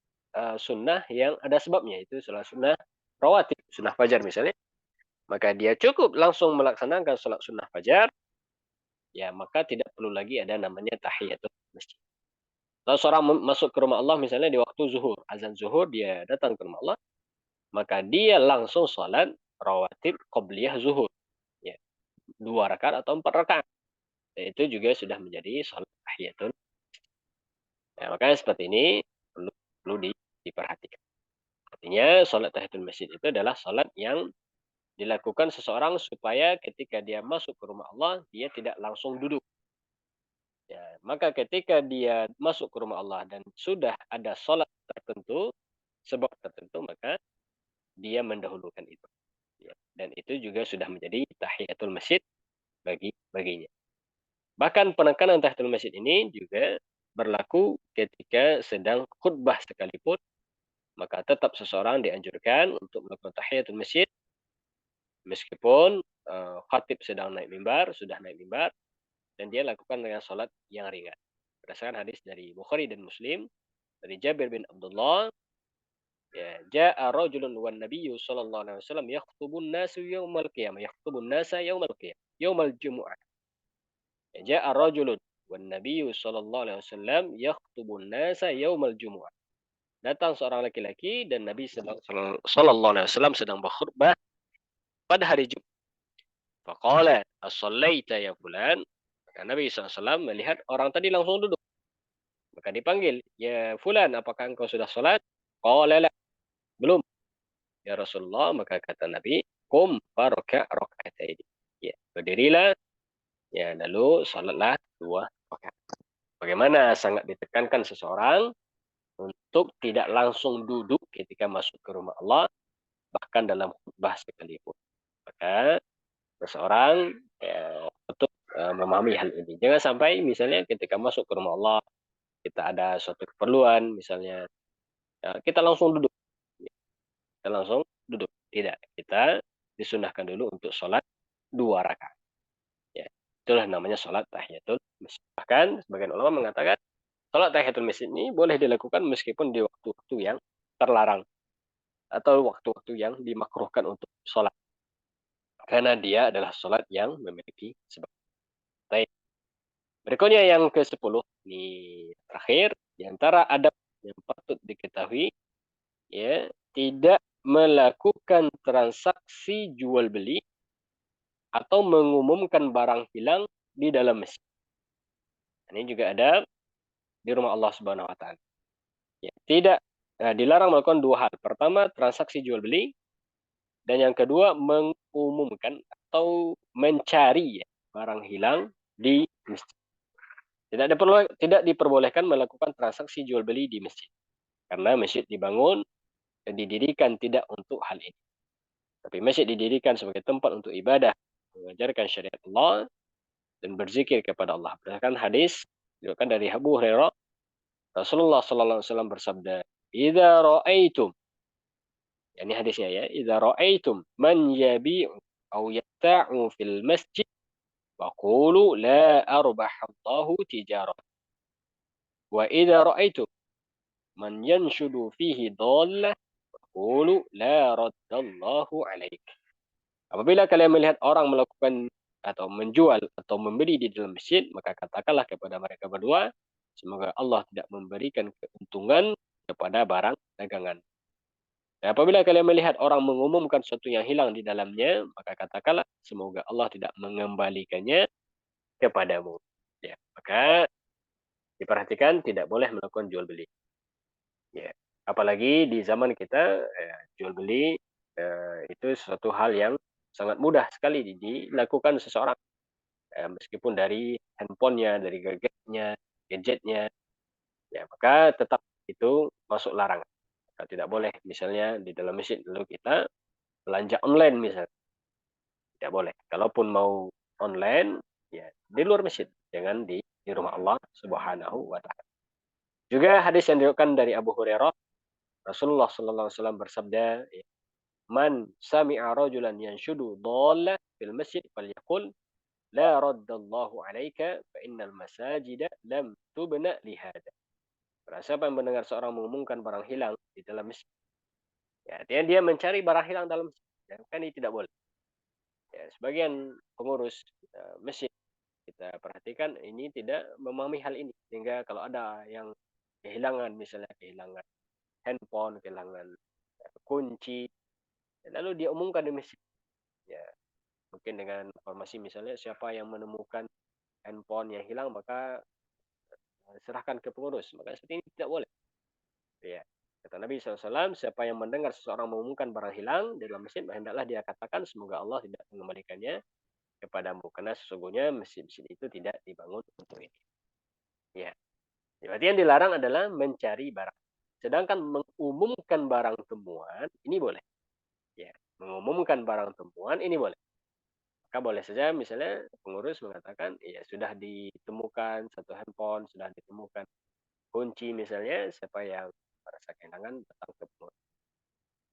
sunnah yang ada sebabnya. Itu sholat sunnah rawatib, sunnah fajar misalnya, maka dia cukup langsung melaksanakan sholat sunnah fajar, ya maka tidak perlu lagi ada namanya tahiyatul masjid. Kalau seorang masuk ke rumah Allah misalnya di waktu zuhur, azan zuhur dia datang ke rumah Allah, maka dia langsung sholat rawatib qabliyah zuhur, ya, 2 rakaat atau 4 rakaat. Itu juga sudah menjadi sholat tahiyatul. Ya, makanya seperti ini perlu perlu diperhatikan. Artinya sholat tahiyatul masjid itu adalah sholat yang dilakukan seseorang supaya ketika dia masuk ke rumah Allah, dia tidak langsung duduk. Ya, maka ketika dia masuk ke rumah Allah dan sudah ada sholat tertentu, sebab tertentu, maka dia mendahulukan itu. Ya, dan itu juga sudah menjadi tahiyatul masjid baginya. Bahkan penekanan tahiyatul masjid ini juga berlaku ketika sedang khutbah sekalipun, maka tetap seseorang dianjurkan untuk melakukan tahiyatul masjid meskipun khatib sedang naik mimbar, sudah naik mimbar, dan dia lakukan dengan salat yang ringan. Berdasarkan hadis dari Bukhari dan Muslim dari Jabir bin Abdullah, ya, jaa rajulun wan nabiyyu sallallahu alaihi wasallam yakhtubun nasu yaumal qiyamah, yakhtubun nasa yaumal qiyamah, yaumal jumu'ah. Ya, jaa rajulun wan nabiyyu sallallahu alaihi wasallam yakhtubun nasa yaumal jumu'ah. Datang seorang laki-laki dan Nabi sallallahu alaihi wasallam sedang berkhutbah pada hari Jumat. Faqala, "As-sallaita ya fulan?" Maka Nabi SAW melihat orang tadi langsung duduk. Maka dipanggil, "Ya fulan, apakah engkau sudah salat?" Qala la, belum. Ya Rasulullah, maka kata Nabi, "Qum farka' raka'ataini." Ya, berdirilah, ya lalu salatlah 2 rakaat. Bagaimana sangat ditekankan seseorang untuk tidak langsung duduk ketika masuk ke rumah Allah, bahkan dalam khutbah sekalipun. Maka seseorang ya, untuk memahami hal ini. Jangan sampai misalnya ketika masuk ke rumah Allah, kita ada suatu keperluan, misalnya kita langsung duduk. Kita langsung duduk. Tidak, kita disunahkan dulu untuk sholat 2 rakaat. Ya, itulah namanya sholat tahiyatul masjid. Bahkan sebagian ulama mengatakan sholat tahiyatul masjid ini boleh dilakukan meskipun di waktu-waktu yang terlarang atau waktu-waktu yang dimakruhkan untuk sholat. Karena dia adalah sholat yang memiliki sebab. Baik. Berikutnya yang ke-10, ini terakhir, di antara adab yang patut diketahui, ya, tidak melakukan transaksi jual beli atau mengumumkan barang hilang di dalam masjid. Ini juga ada di rumah Allah Subhanahu wa taala. Ya, tidak dilarang melakukan 2 hal. Pertama, transaksi jual beli, dan yang kedua mengumumkan atau mencari, ya, barang hilang di masjid. Tidak diperbolehkan melakukan transaksi jual beli di masjid. Karena masjid dibangun dan didirikan tidak untuk hal ini. Tapi masjid didirikan sebagai tempat untuk ibadah, mengajarkan syariat Allah, dan berzikir kepada Allah. Berdasarkan hadis diriwayatkan dari Abu Hurairah, Rasulullah sallallahu alaihi wasallam bersabda, "Idza ra'aitum," ini hadisnya ya, "Idza ra'aitum man yabi'u aw yabta'u fil masjid faqulu la arbahallahu tijarah. Wa idza ra'aitum man yanshudu fihi dhallah faqulu la raddallahu 'alaik." Apabila kalian melihat orang melakukan atau menjual atau membeli di dalam masjid, maka katakanlah kepada mereka berdua, semoga Allah tidak memberikan keuntungan kepada barang dagangan. Dan apabila kalian melihat orang mengumumkan sesuatu yang hilang di dalamnya, maka katakanlah, semoga Allah tidak mengembalikannya kepadamu. Ya, maka diperhatikan tidak boleh melakukan jual beli. Ya, apalagi di zaman kita, jual beli itu suatu hal yang sangat mudah sekali dilakukan seseorang. Meskipun dari handphonenya, dari gadgetnya, ya maka tetap itu masuk larangan. Maka tidak boleh misalnya di dalam masjid lalu kita belanja online misalnya, tidak boleh. Kalaupun mau online, ya di luar masjid, jangan di rumah Allah Subhanahu wa taala. Juga hadis yang diriwayatkan dari Abu Hurairah, Rasulullah sallallahu alaihi wasallam bersabda, "Man sami'a rajulan yanshudu dhallah fil masjid falyaqul la raddallahu 'alaika fa innal masajida lam tubna li hada." Barang siapa yang mendengar seorang mengumumkan barang hilang di dalam masjid, Ya, dia mencari barang hilang dalam masjid, ya, kan ini tidak boleh. Ya, sebagian pengurus, masjid kita perhatikan ini tidak memahami hal ini, sehingga kalau ada yang kehilangan, misalnya kehilangan handphone, kehilangan, kunci, lalu dia umumkan di masjid. Ya, mungkin dengan informasi misalnya siapa yang menemukan handphone yang hilang maka serahkan ke pengurus, maka seperti ini tidak boleh. Ya. Kata Nabi SAW, siapa yang mendengar seseorang mengumumkan barang hilang di dalam masjid, hendaklah dia katakan, semoga Allah tidak mengembalikannya kepadamu. Karena sesungguhnya masjid-masjid itu tidak dibangun untuk ini. Ya. Berarti yang dilarang adalah mencari barang. Sedangkan mengumumkan barang temuan, ini boleh. Ya. Mengumumkan barang temuan, ini boleh. Maka boleh saja misalnya pengurus mengatakan, ya sudah ditemukan satu handphone, sudah ditemukan kunci misalnya, siapa yang merasa kehilangan datang ke pengurus.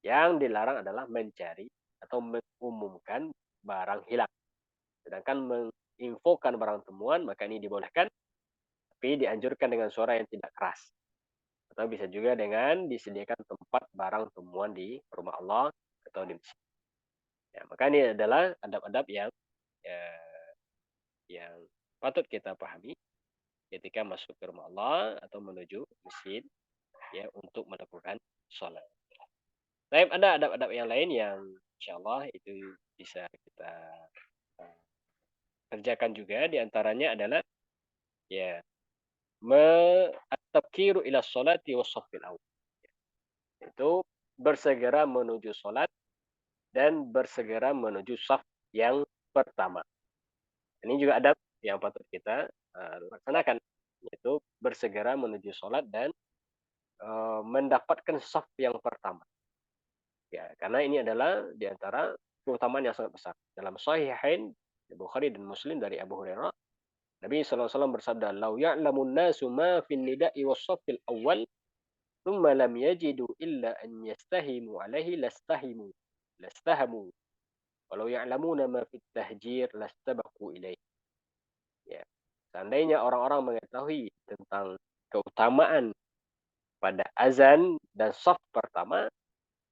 Yang dilarang adalah mencari atau mengumumkan barang hilang. Sedangkan menginfokan barang temuan, maka ini dibolehkan, tapi dianjurkan dengan suara yang tidak keras. Atau bisa juga dengan disediakan tempat barang temuan di rumah Allah atau di masjid. Ya, maka ini adalah adab-adab ya, yang patut kita pahami ketika masuk ke rumah Allah atau menuju masjid, ya, untuk melakukan sholat. Tapi ada adab-adab yang lain yang insya Allah itu bisa kita uh, kerjakan juga. Di antaranya adalah, ya, at-tabkiru ila sholati was-saffil awwal. Itu bersegera menuju sholat dan bersegera menuju saf yang pertama. Ini juga adab yang patut kita laksanakan, yaitu bersegera menuju sholat dan mendapatkan saf yang pertama. Ya, karena ini adalah di antara keutamaan yang sangat besar. Dalam Sahihain Bukhari dan Muslim dari Abu Hurairah, Nabi SAW bersabda, "Lau ya'lamun nasu ma fin nida'i was-saffil awwal, thumma lam yajidu illa an yastahimu alaihi lastahamu. Walau ya'lamuna ma fit tahjir lastabaqu ilaih." Ya. Seandainya orang-orang mengetahui tentang keutamaan pada azan dan saf pertama,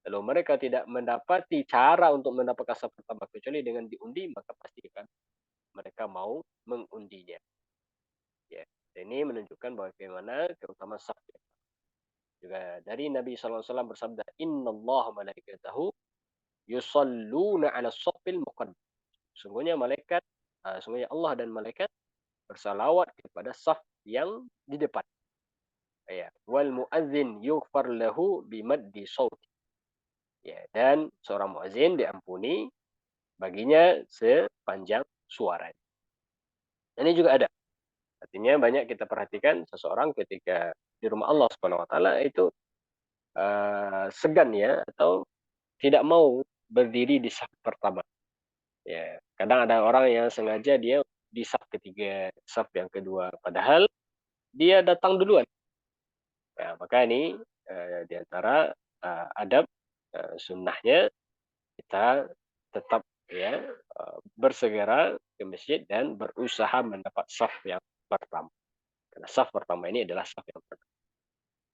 lalu mereka tidak mendapati cara untuk mendapatkan saf pertama kecuali dengan diundi, maka pastikan mereka mau mengundinya. Ya. Ini menunjukkan bagaimana keutamaan saf. Juga dari Nabi SAW bersabda, Inna Allah malaikatahu yusalluna ala saffil muqaddam. Sungguhnya Allah dan malaikat bersalawat kepada saf yang di depan. Ya. Wal muadzin yughfar lahu bimaddi sawti. Ya, dan seorang muadzin diampuni baginya sepanjang suara. Ini juga ada. Artinya banyak kita perhatikan seseorang ketika di rumah Allah Subhanahu wa taala itu segan, ya, atau tidak mau berdiri di saf pertama. Ya, kadang ada orang yang sengaja dia di saf ketiga, saf yang kedua, padahal dia datang duluan. Ya, maka ini di antara adab sunnahnya kita tetap, ya, bersegera ke masjid dan berusaha mendapat saf yang pertama. Karena saf pertama ini adalah saf yang pertama.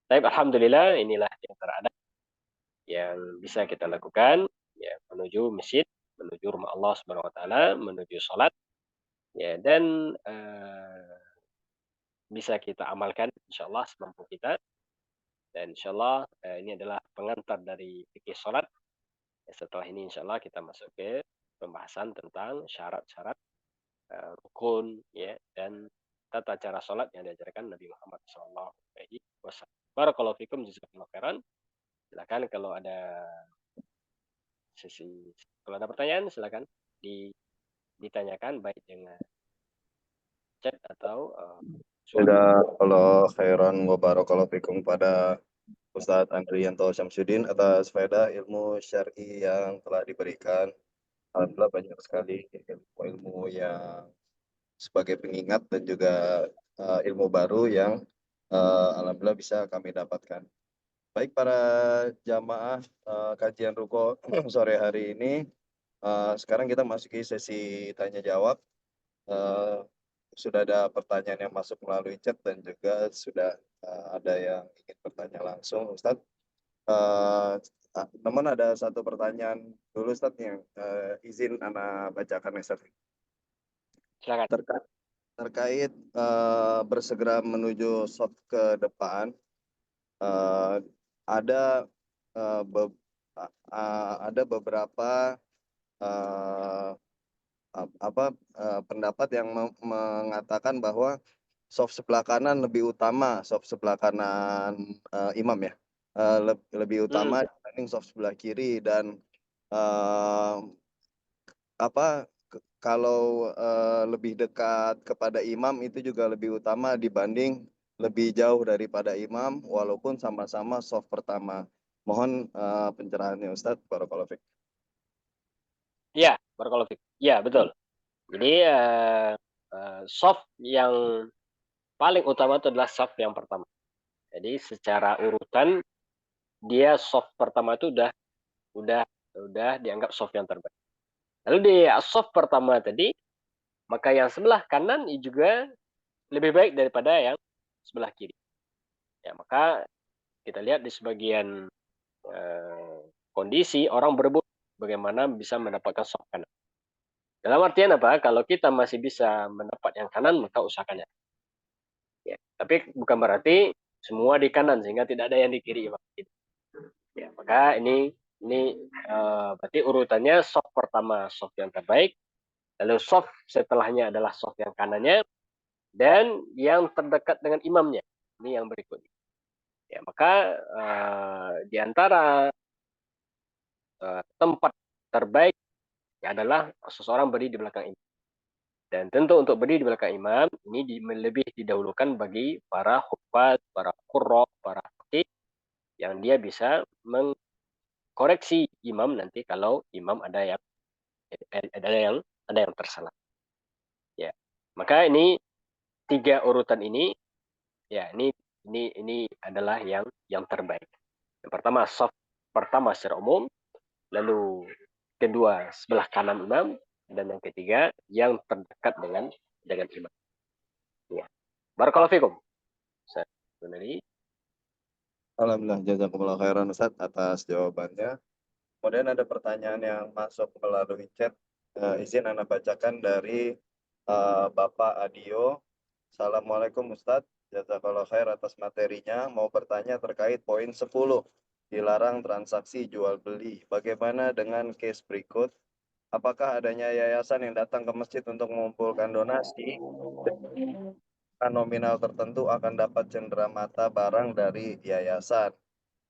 Tapi alhamdulillah inilah di antara adab yang bisa kita lakukan, ya, menuju masjid, menuju rumah Allah Subhanahu wa taala, menuju salat, ya, dan bisa kita amalkan insyaallah semampu kita, dan insyaallah ini adalah pengantar dari fikih salat. Setelah ini insyaallah kita masuk ke pembahasan tentang syarat-syarat rukun, ya, dan tata cara salat yang diajarkan Nabi Muhammad SAW. Barakallahu fikum, jazakallahu khairan. Silakan kalau ada kalau ada pertanyaan silakan ditanyakan baik dengan chat atau suara. Jazakallahu khairan wa barakallahu fikum pada Ustadz Andrianto Syamsuddin atas faedah ilmu syar'i yang telah diberikan. Alhamdulillah banyak sekali ilmu yang sebagai pengingat dan juga ilmu baru yang alhamdulillah bisa kami dapatkan. Baik para jamaah kajian Ruko sore hari ini, sekarang kita masuki sesi tanya jawab. Sudah ada pertanyaan yang masuk melalui chat dan juga sudah ada yang ingin bertanya langsung, Ustadz. namun ada satu pertanyaan dulu Ustadz yang izin Ana bacakan ya Ustadz. Silakan. Terkait bersegera menuju shot ke depan, ada ada beberapa pendapat yang mengatakan bahwa soft sebelah kanan lebih utama, soft sebelah kanan imam ya, lebih utama dibanding soft sebelah kiri, dan kalau lebih dekat kepada imam itu juga lebih utama dibanding lebih jauh daripada imam, walaupun sama-sama soft pertama. Mohon pencerahannya Ustadz. Barakallahu fiik. Iya, barakallahu fiik. Iya, betul. Jadi soft yang paling utama itu adalah soft yang pertama. Jadi secara urutan dia soft pertama itu udah dianggap soft yang terbaik. Lalu di soft pertama tadi, maka yang sebelah kanan juga lebih baik daripada yang sebelah kiri. Ya, maka kita lihat di sebagian kondisi orang berebut bagaimana bisa mendapatkan soft kanan. Dalam artian apa? Kalau kita masih bisa mendapat yang kanan, maka usahakannya. Ya, tapi bukan berarti semua di kanan sehingga tidak ada yang di kiri. Ya, maka ini berarti urutannya soft pertama soft yang terbaik, lalu soft setelahnya adalah soft yang kanannya, dan yang terdekat dengan imamnya ini yang berikutnya. Ya, maka di antara tempat terbaik adalah seseorang berdiri di belakang imam. Dan tentu untuk berdiri di belakang imam ini lebih didahulukan bagi para hufaz, para qurra, para faqih yang dia bisa mengkoreksi imam nanti kalau imam ada yang tersalah. Ya, maka ini 3 urutan ini, ya ini adalah yang terbaik. Yang pertama soft pertama secara umum, lalu kedua sebelah kanan imam, dan yang ketiga yang terdekat dengan imam. Ya. Barakallahu fikum. Alhamdulillah, jazakumullah khairan Ustadz atas jawabannya. Kemudian ada pertanyaan yang masuk melalui chat. Izin Anda bacakan dari Bapak Adio. Assalamualaikum Ustadz, jazakallah khair atas materinya. Mau bertanya terkait poin 10, dilarang transaksi jual beli. Bagaimana dengan case berikut? Apakah adanya yayasan yang datang ke masjid untuk mengumpulkan donasi, nominal tertentu akan dapat cenderamata barang dari yayasan?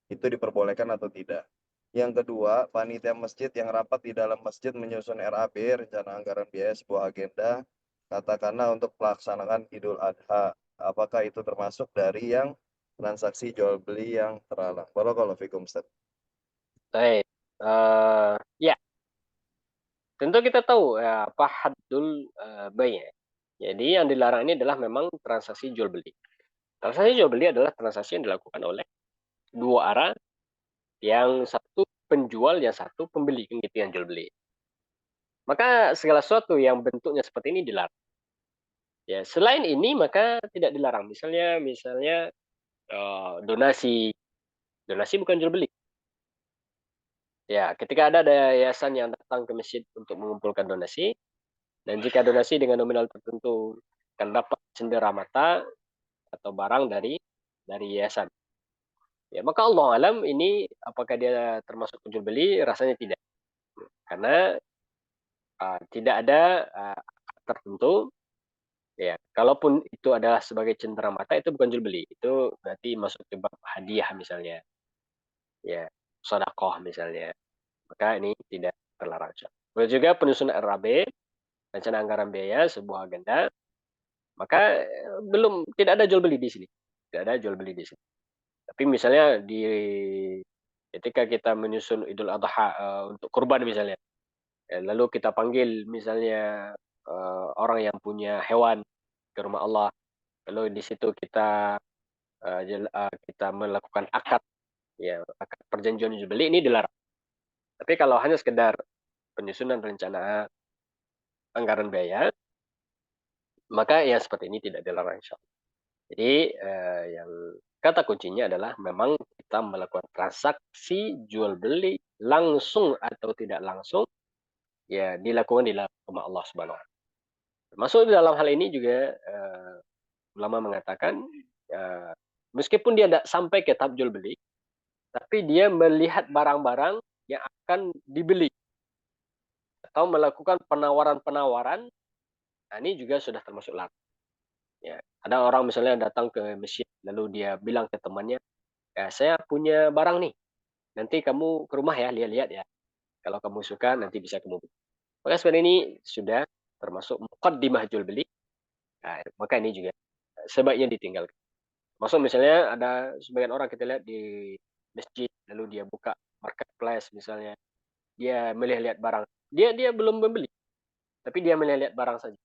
Itu diperbolehkan atau tidak? Yang kedua, panitia masjid yang rapat di dalam masjid menyusun RAB, rencana anggaran biaya sebuah agenda, katakanlah untuk pelaksanaan Idul Adha. Apakah itu termasuk dari yang transaksi jual beli yang terlarang? Barakallahu fikum Ustaz. Baik. Ya, tentu kita tahu apa haddul bai'. Jadi yang dilarang ini adalah memang transaksi jual beli. Transaksi jual beli adalah transaksi yang dilakukan oleh dua arah, yang satu penjual, yang satu pembeli, kan gitu yang jual beli. Maka segala sesuatu yang bentuknya seperti ini dilarang. Ya, selain ini maka tidak dilarang. Misalnya donasi. Donasi bukan jual beli. Ya, ketika ada yayasan yang datang ke masjid untuk mengumpulkan donasi, dan jika donasi dengan nominal tertentu akan dapat cenderamata atau barang dari yayasan. Ya, maka Allah alam ini apakah dia termasuk jual beli? Rasanya tidak. Karena tidak ada tertentu. Ya, kalaupun itu adalah sebagai cenderamata itu bukan jual beli. Itu berarti masuk ke bab hadiah misalnya. Ya, sedekah misalnya. Maka ini tidak terlarang. Kemudian juga penyusunan RAB, rencana anggaran biaya sebuah agenda, maka tidak ada jual beli di sini. Tidak ada jual beli di sini. Tapi misalnya ketika kita menyusun Idul Adha untuk kurban misalnya, lalu kita panggil misalnya orang yang punya hewan ke rumah Allah, lalu di situ kita kita melakukan akad, ya akad perjanjian jual beli, ini dilarang. Tapi kalau hanya sekedar penyusunan rencana anggaran biaya, maka ya seperti ini tidak dilarang insya Allah. Jadi yang kata kuncinya adalah memang kita melakukan transaksi jual beli langsung atau tidak langsung, ya dilakukan di dalam rumah Allah Subhanahu wa taala. Termasuk di dalam hal ini juga ulama mengatakan meskipun dia tidak sampai ke tahap jual beli, tapi dia melihat barang-barang yang akan dibeli atau melakukan penawaran-penawaran, nah ini juga sudah termasuk larang. Ya, ada orang misalnya datang ke masjid lalu dia bilang ke temannya, ya saya punya barang nih, nanti kamu ke rumah ya lihat-lihat ya. Kalau kamu suka nanti bisa kamu beli. Maka sebenarnya ini sudah termasuk muqaddimah jual beli. Nah, maka ini juga sebaiknya ditinggalkan. Maksud misalnya ada sebagian orang kita lihat di masjid lalu dia buka marketplace misalnya, dia melihat-lihat barang. Dia belum membeli, tapi dia melihat-lihat barang saja.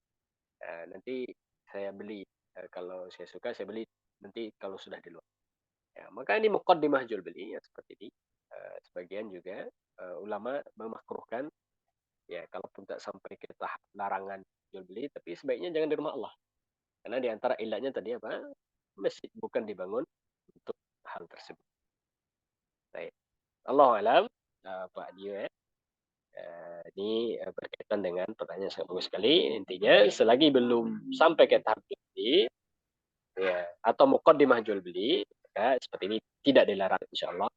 Nanti saya beli, kalau saya suka saya beli nanti kalau sudah di luar. Ya, maka ini muqaddimah jual beli ya seperti ini. Sebagian juga ulama memakruhkan ya kalaupun tak sampai ke tahap larangan jual beli, tapi sebaiknya jangan di rumah Allah. Karena di antara ilatnya tadi apa? Masjid bukan dibangun untuk hal tersebut. Baik. Allahu alam, Pak Dio ya. Ini berkaitan dengan pertanyaan yang sangat bagus sekali. Intinya selagi belum sampai ke tahap jual beli, ya, atau muqaddimah jual beli, maka seperti ini tidak dilarang insyaallah.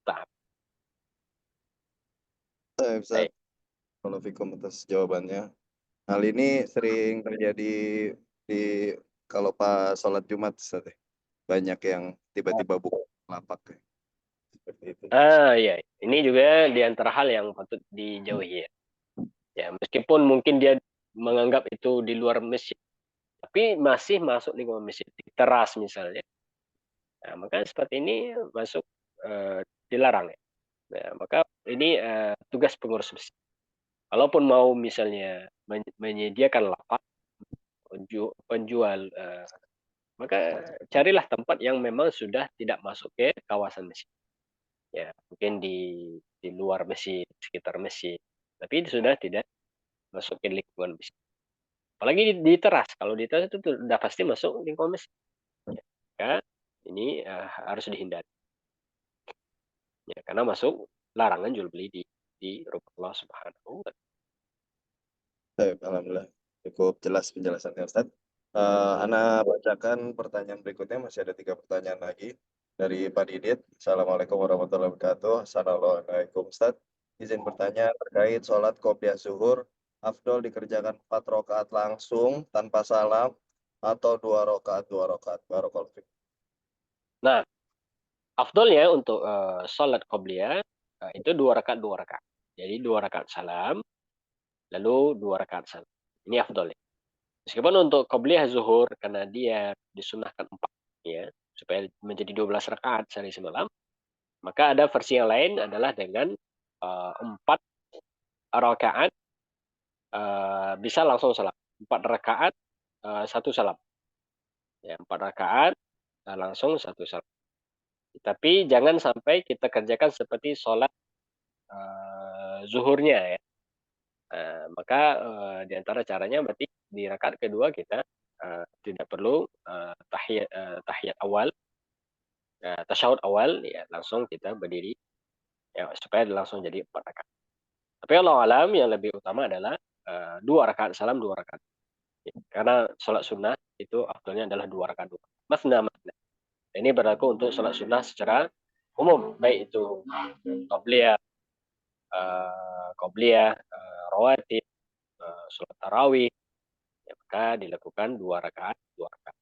Taat. Ustaz, Baik. kalau fikum atas jawabannya. Hal ini sering terjadi di kalau pas sholat Jumat, Ustaz. Banyak yang tiba-tiba buka lapak seperti itu. Ya, ini juga di antara hal yang patut dijauhi ya. Ya, meskipun mungkin dia menganggap itu di luar masjid, tapi masih masuk lingkungan masjid, di teras misalnya. Nah, maka seperti ini masuk dilarang ya. Nah, maka ini tugas pengurus masjid. Kalaupun mau misalnya menyediakan lapak penjual, maka carilah tempat yang memang sudah tidak masuk ke kawasan masjid. Ya, mungkin di luar masjid, sekitar masjid. Tapi itu sudah tidak masuk ke lingkungan masjid. Apalagi di teras. Kalau di teras itu sudah pasti masuk lingkungan masjid. Ya, maka ini harus dihindari. Ya, karena masuk larangan jual beli di rumah Allah Subhanahu wa taala. Baik, alhamdulillah cukup jelas penjelasannya, Ustaz. Ana bacakan pertanyaan berikutnya, masih ada 3 pertanyaan lagi dari Pak Didit. Assalamualaikum warahmatullahi wabarakatuh. Assalamualaikum Ustaz. Izin bertanya terkait sholat qobliyah zuhur, afdol dikerjakan 4 rakaat langsung tanpa salam atau 2 rakaat 2 rakaat. Barakallahu fiik. Nah, afdolnya untuk sholat qobliyah itu 2 rakaat 2 rakaat. Jadi 2 rakaat salam, lalu 2 rakaat salam. Ini afdolnya. Meskipun untuk qobliyah zuhur karena dia disunahkan 4 ya, supaya menjadi 12 rakaat sehari semalam, maka ada versi yang lain adalah dengan 4 rakaat bisa langsung salam. 4 rakaat 1 salam. Ya, 4 rakaat langsung 1 salam. Tapi jangan sampai kita kerjakan seperti sholat zuhurnya ya. Maka di antara caranya berarti di rakaat kedua kita tidak perlu tahiyat awal, tasyahud awal ya langsung kita berdiri ya supaya langsung jadi 4 rakaat. Tapi Allah alam yang lebih utama adalah 2 rakaat salam 2 rakaat. Ya, karena sholat sunnah itu afdalnya adalah 2 rakaat 2. Masna masna. Ini berlaku untuk sholat sunnah secara umum, baik itu qobliyah, rawatib, sholat tarawih, ya, maka dilakukan 2 rakaat 2 rakaat.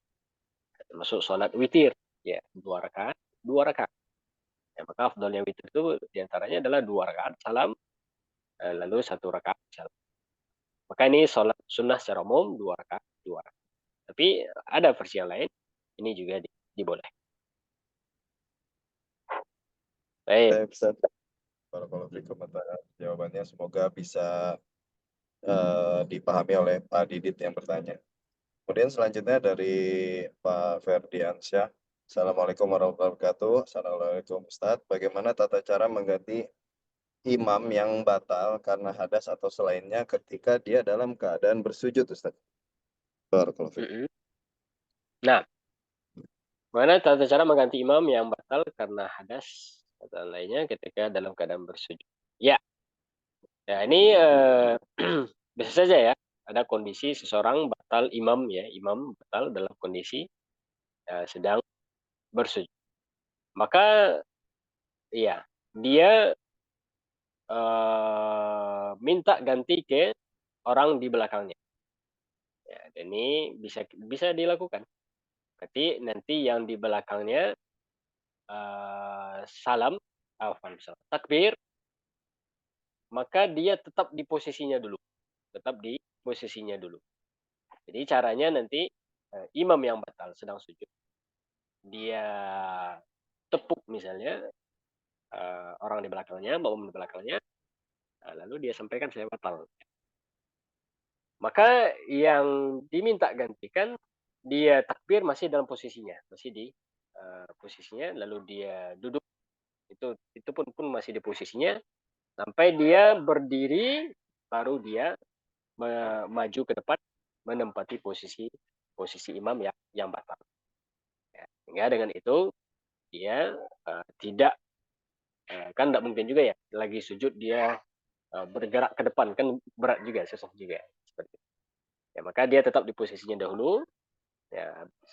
Termasuk sholat witir, ya 2 rakaat 2 rakaat. Ya, maka afdalnya witir itu diantaranya adalah 2 rakaat salam, lalu 1 rakaat salam. Maka ini sholat sunnah secara umum 2 rakaat 2 rakaat. Tapi ada versi yang lain, ini juga diboleh. Baik. Baik, Ustaz. Barakallahu fiikum atas jawabannya. Semoga bisa dipahami oleh Pak Didit yang bertanya. Kemudian selanjutnya dari Pak Ferdiansyah. Assalamualaikum warahmatullahi wabarakatuh. Assalamualaikum Ustadz. Bagaimana tata cara mengganti imam yang batal karena hadas atau selainnya ketika dia dalam keadaan bersujud, Ustadz? Barakallahu fiik. Nah, Mana tata cara mengganti imam yang batal karena hadas atau lainnya ketika dalam keadaan bersujud. Ya, ya ini bisa saja ya. Ada kondisi seseorang batal imam ya, imam batal dalam kondisi sedang bersujud. Maka ya dia minta ganti ke orang di belakangnya. Ya, dan ini bisa dilakukan. Berarti nanti yang di belakangnya salam, takbir, maka dia tetap di posisinya dulu. Tetap di posisinya dulu. Jadi caranya nanti imam yang batal sedang sujud, dia tepuk misalnya orang di belakangnya, makmum di belakangnya, lalu dia sampaikan saya batal. Maka yang diminta gantikan, dia takbir masih dalam posisinya, masih di posisinya, lalu dia duduk, itu pun masih di posisinya, sampai dia berdiri, baru dia maju ke depan, menempati posisi imam yang batal. Ya, sehingga dengan itu dia tidak, kan tidak mungkin juga ya, lagi sujud dia bergerak ke depan, kan berat juga, susah juga. Seperti itu. Ya, maka dia tetap di posisinya dahulu. Ya,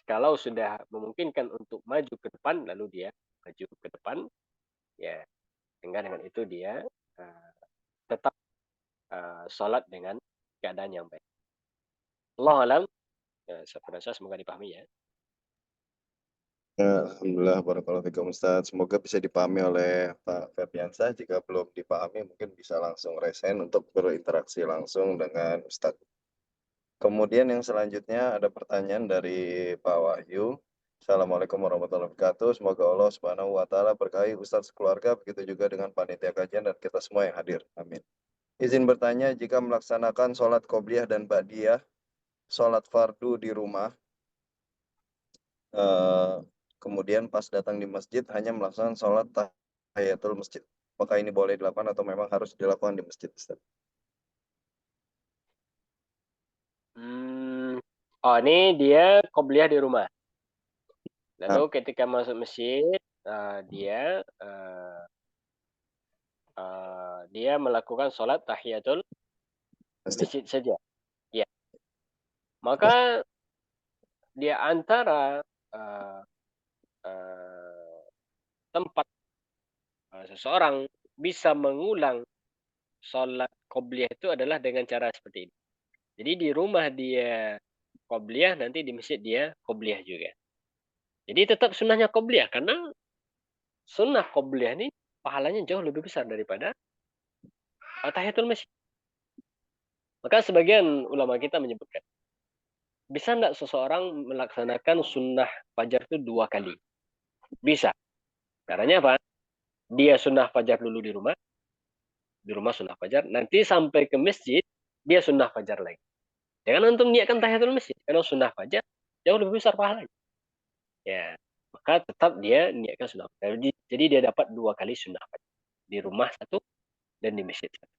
kalau sudah memungkinkan untuk maju ke depan, lalu dia maju ke depan. Ya, sehingga dengan itu dia tetap sholat dengan keadaan yang baik. Allah alam, ya, semoga dipahami ya. Alhamdulillah, barakallahu fikum Ustaz. Semoga bisa dipahami oleh Pak Febriansyah. Jika belum dipahami, mungkin bisa langsung resen untuk berinteraksi langsung dengan Ustaz. Kemudian yang selanjutnya ada pertanyaan dari Pak Wahyu. Assalamualaikum warahmatullahi wabarakatuh. Semoga Allah Subhanahu wa taala berkahi Ustaz keluarga, begitu juga dengan panitia kajian dan kita semua yang hadir. Amin. Izin bertanya, jika melaksanakan sholat qobliyah dan ba'diyah, sholat fardu di rumah, kemudian pas datang di masjid hanya melaksanakan sholat tahiyatul masjid, apakah ini boleh dilakukan atau memang harus dilakukan di masjid, Ustaz? Oh, ini dia qobliyah di rumah. Nah, Lalu ketika masuk masjid, dia melakukan sholat tahiyatul masjid. masjid saja. Ya, maka dia antara uh, uh, tempat seseorang bisa mengulang sholat qobliyah itu adalah dengan cara seperti ini. Jadi di rumah dia qobliyah, nanti di masjid dia qobliyah juga. Jadi tetap sunnahnya qobliyah, karena sunnah qobliyah ini pahalanya jauh lebih besar daripada tahiyatul masjid. Maka sebagian ulama kita menyebutkan, bisa enggak seseorang melaksanakan sunnah fajar itu 2 kali? Bisa. Caranya apa? Dia sunnah fajar dulu di rumah sunnah fajar, nanti sampai ke masjid, dia sunnah fajar lagi. Jangan antum niatkan tahiyatul masjid, karena sunnah fajar jauh lebih besar pahalanya. Ya, maka tetap dia niatkan sunnah fajar. Jadi dia dapat 2 kali sunnah fajar. Di rumah satu, dan di masjid satu.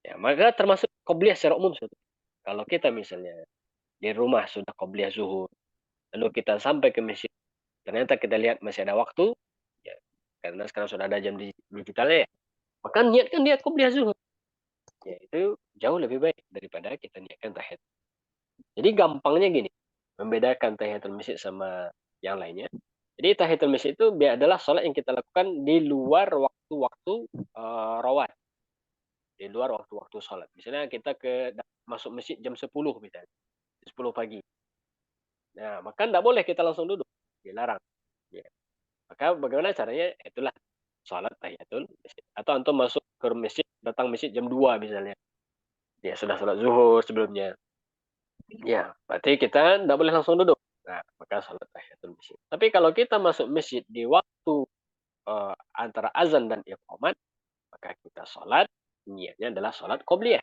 Ya, maka termasuk qobliyah secara umum satu. Kalau kita misalnya di rumah sudah qobliyah zuhur, lalu kita sampai ke masjid, ternyata kita lihat masih ada waktu, ya, karena sekarang sudah ada jam digitalnya ya, maka niatkan dia qobliyah zuhur. Ya, itu jauh lebih baik daripada kita niatkan tahiyat. Jadi gampangnya gini, membedakan tahiyatul masjid sama yang lainnya. Jadi tahiyatul masjid itu adalah sholat yang kita lakukan di luar waktu-waktu rawat. Di luar waktu-waktu sholat. Misalnya kita masuk masjid jam 10 misalnya. 10 pagi. Nah, maka tidak boleh kita langsung duduk. Dilarang. Ya. Maka bagaimana caranya? Itulah sholat tahiyatul masjid. Atau antum masuk ke masjid, datang masjid jam 2 misalnya. Ya, sudah sholat zuhur sebelumnya. Ya, berarti kita tidak boleh langsung duduk. Nah, maka sholat tahiyatul masjid. Tapi kalau kita masuk masjid di waktu antara azan dan iqamat, maka kita sholat, niatnya adalah sholat qobliyah.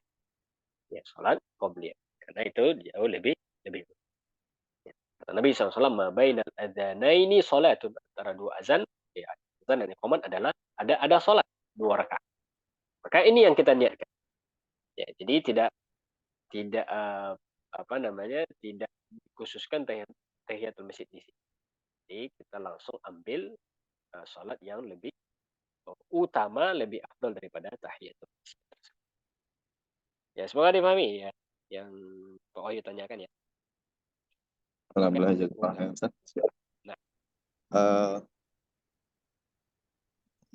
Ya, sholat qobliyah. Karena itu jauh lebih. Ya. Kata Nabi SAW, ma bainal adzanaini sholatun, antara 2 azan, ya, azan dan iqamat adalah ada sholat 2 rakaat. Maka ini yang kita niatkan. Ya, jadi tidak tidak dikhususkan tahiyatul masjid di sini. Jadi kita langsung ambil salat yang lebih utama, lebih afdal daripada tahiyatul masjid tersebut. Ya, semoga dipahami ya yang Pak Wahyu tanyakan ya. Oke. Alhamdulillah jazakallah khairan, Ustaz. Nah,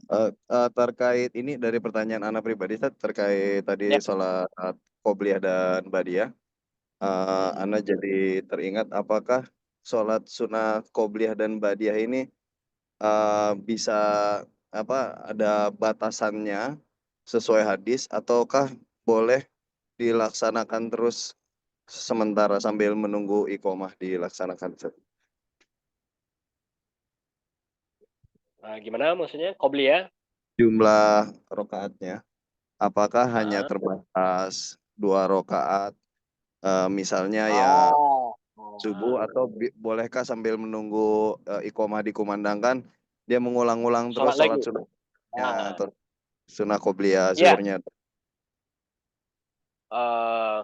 Eh, terkait ini dari pertanyaan Ana pribadi, Ustaz, terkait tadi ya. sholat qobliyah dan badiah. Ana jadi teringat, apakah sholat sunnah qobliyah dan badiah ini bisa ada batasannya sesuai hadis, ataukah boleh dilaksanakan terus sementara sambil menunggu iqomah dilaksanakan, Ustaz? Gimana maksudnya? Qobliyah? Jumlah rokaatnya, apakah hanya Ah. terbatas 2 rokaat, misalnya ya Oh. subuh, atau bolehkah sambil menunggu iqomah dikumandangkan dia mengulang-ulang terus Sholat sholat lagi. sunnahnya Ah. atau sunnah qobliyah Ya, zuhurnya? eh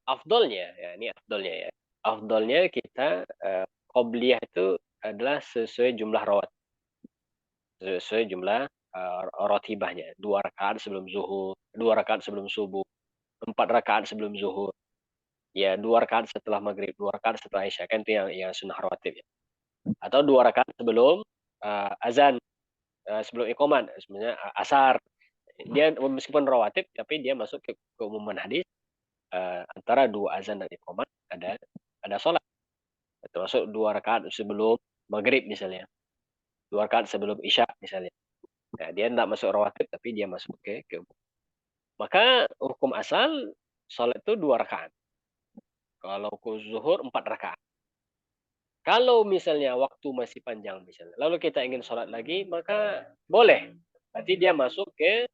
afdolnya ya, ini afdolnya ya. Afdolnya kita qobliyah itu adalah sesuai jumlah rawat, sesuai jumlah rotibahnya. 2 rakaat sebelum zuhur, 2 rakaat sebelum subuh, 4 rakaat sebelum zuhur. Ya, 2 rakaat setelah maghrib, 2 rakaat setelah isya, kan itu yang sunnah rawatib ya. Atau 2 rakaat sebelum azan, sebelum iqomat, sebenarnya asar. Dia meskipun rawatib, tapi dia masuk ke keumuman hadis. Antara 2 azan dan iqomat ada sholat. Termasuk 2 rakaat sebelum maghrib misalnya, 2 rakaat sebelum isya misalnya. Nah, dia tidak masuk rawatib, tapi dia masuk ke umum. Maka hukum asal sholat itu 2 rakaat. Kalau ke zuhur 4 rakaat. Kalau misalnya waktu masih panjang misalnya, lalu kita ingin sholat lagi, maka boleh. Berarti dia masuk ke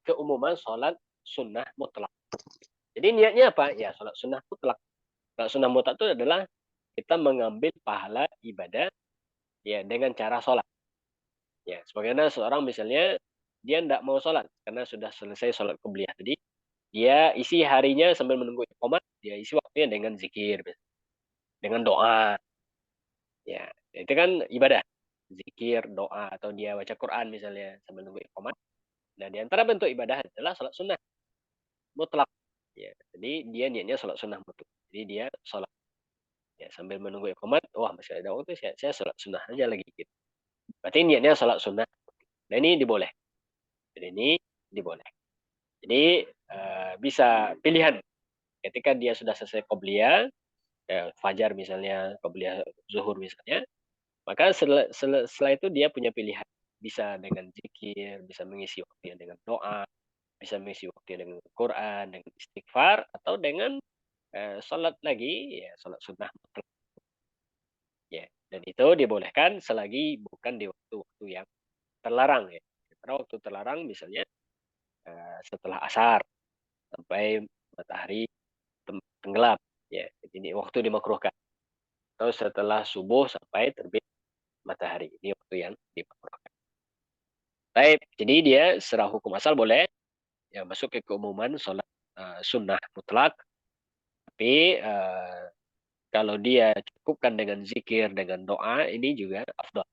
keumuman sholat sunnah mutlak. Jadi niatnya apa? Ya sholat sunnah mutlak. Sholat sunnah mutlak itu adalah kita mengambil pahala ibadah ya dengan cara sholat. Ya, sebagaimana seorang misalnya dia tidak mau sholat karena sudah selesai sholat qobliyah tadi, dia isi harinya sambil menunggu iqamah, dia isi waktunya dengan zikir, dengan doa. Ya, itu kan ibadah. Zikir, doa, atau dia baca Quran misalnya sambil nunggu iqamah. Nah, di antara bentuk ibadah adalah sholat sunnah mutlak. Ya, jadi dia niatnya sholat sunnah mutlak. Jadi dia sholat ya sambil menunggu iqamah, wah masih ada waktu, saya sholat sunnah aja lagi gitu. Berarti niatnya sholat sunnah. Nah, ini diboleh. Jadi ini diboleh. Jadi bisa pilihan ketika dia sudah selesai qobliyah, fajar misalnya, qobliyah zuhur misalnya, maka setelah itu dia punya pilihan. Bisa dengan zikir, bisa mengisi waktunya dengan doa, bisa mengisi waktunya dengan Quran, dengan istighfar, atau dengan sholat lagi, ya sholat sunnah mutlak. Ya, dan itu dibolehkan selagi bukan di waktu-waktu yang terlarang ya. Karena waktu terlarang misalnya setelah asar sampai matahari tenggelam, ya. Ini waktu dimakruhkan. Atau setelah subuh sampai terbit matahari, ini waktu yang dimakruhkan. Baik, jadi dia secara hukum asal boleh ya masuk ke keumuman sholat sunnah mutlak, tapi kalau dia cukupkan dengan zikir, dengan doa, ini juga afdal.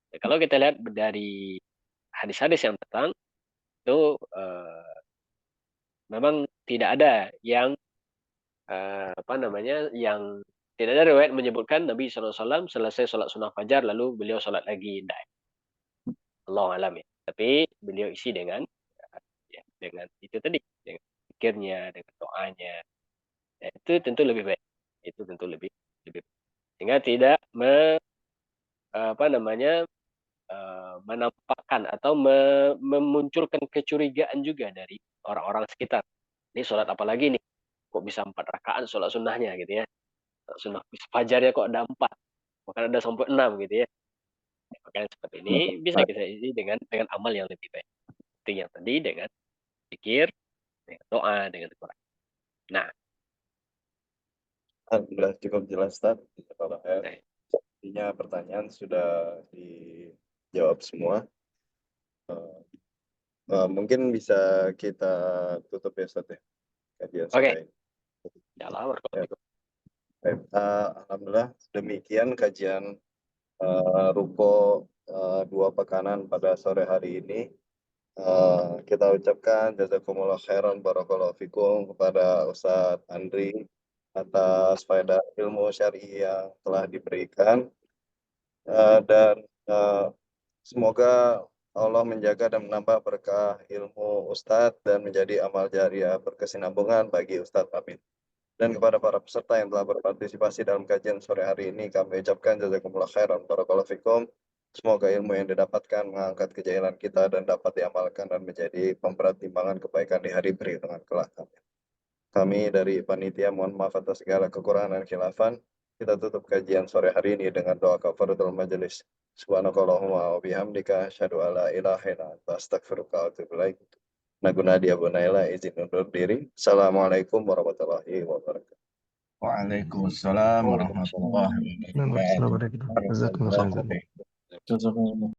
Ya, kalau kita lihat dari hadis-hadis yang datang, itu memang tidak ada yang yang tidak ada riwayat menyebutkan Nabi SAW selesai sholat sunnah fajar lalu beliau sholat lagi. Tidak. Allah alam ya. Tapi beliau isi dengan dengan itu tadi, dengan zikirnya, dengan doanya. Ya, itu tentu lebih baik. Itu tentu lebih lebih baik. Sehingga tidak menampakkan atau memunculkan kecurigaan juga dari orang-orang sekitar. Ini sholat apa lagi nih? Kok bisa 4 rakaat sholat sunnahnya gitu ya? Sunnah fajarnya kok ada 4, bahkan ada sampai 6 gitu ya. Makanya seperti ini bisa kita isi dengan amal yang lebih baik. Itu yang tadi dengan pikir, dengan doa, dengan Quran. Nah, Alhamdulillah cukup jelas, Ustaz. nah, Intinya pertanyaan sudah dijawab semua. Mungkin bisa kita tutup ya, Ustaz, ya, kajian oke. sore ini. Dalam Ya, baik. Alhamdulillah demikian kajian ruko 2 Pekanan pada sore hari ini. Kita ucapkan jazakumullah khairan barakallahu fikum kepada Ustadz Andri atas faedah ilmu syar'i yang telah diberikan. Dan semoga Allah menjaga dan menambah berkah ilmu Ustadz dan menjadi amal jariah berkesinambungan bagi Ustadz. Amin. Dan kepada para peserta yang telah berpartisipasi dalam kajian sore hari ini, kami ucapkan jazakumullah khairan barakallahu fikum. Semoga ilmu yang didapatkan mengangkat kejahilan kita dan dapat diamalkan dan menjadi pemberat timbangan kebaikan di hari perhitungan kelak. Kami dari panitia mohon maaf atas segala kekurangan dan khilafan. Kita tutup kajian sore hari ini dengan doa kafaratul majelis. Subhanakallahumma wa bihamdika asyhadu alla ilaha illa anta astaghfiruka wa atubu ilaik. Naguna dia Naila izin undur diri. Assalamualaikum warahmatullahi wabarakatuh. Waalaikumsalam warahmatullahi wabarakatuh. Assalamualaikum warahmatullahi wabarakatuh. Jazakumullah khairan. Jazakumullah.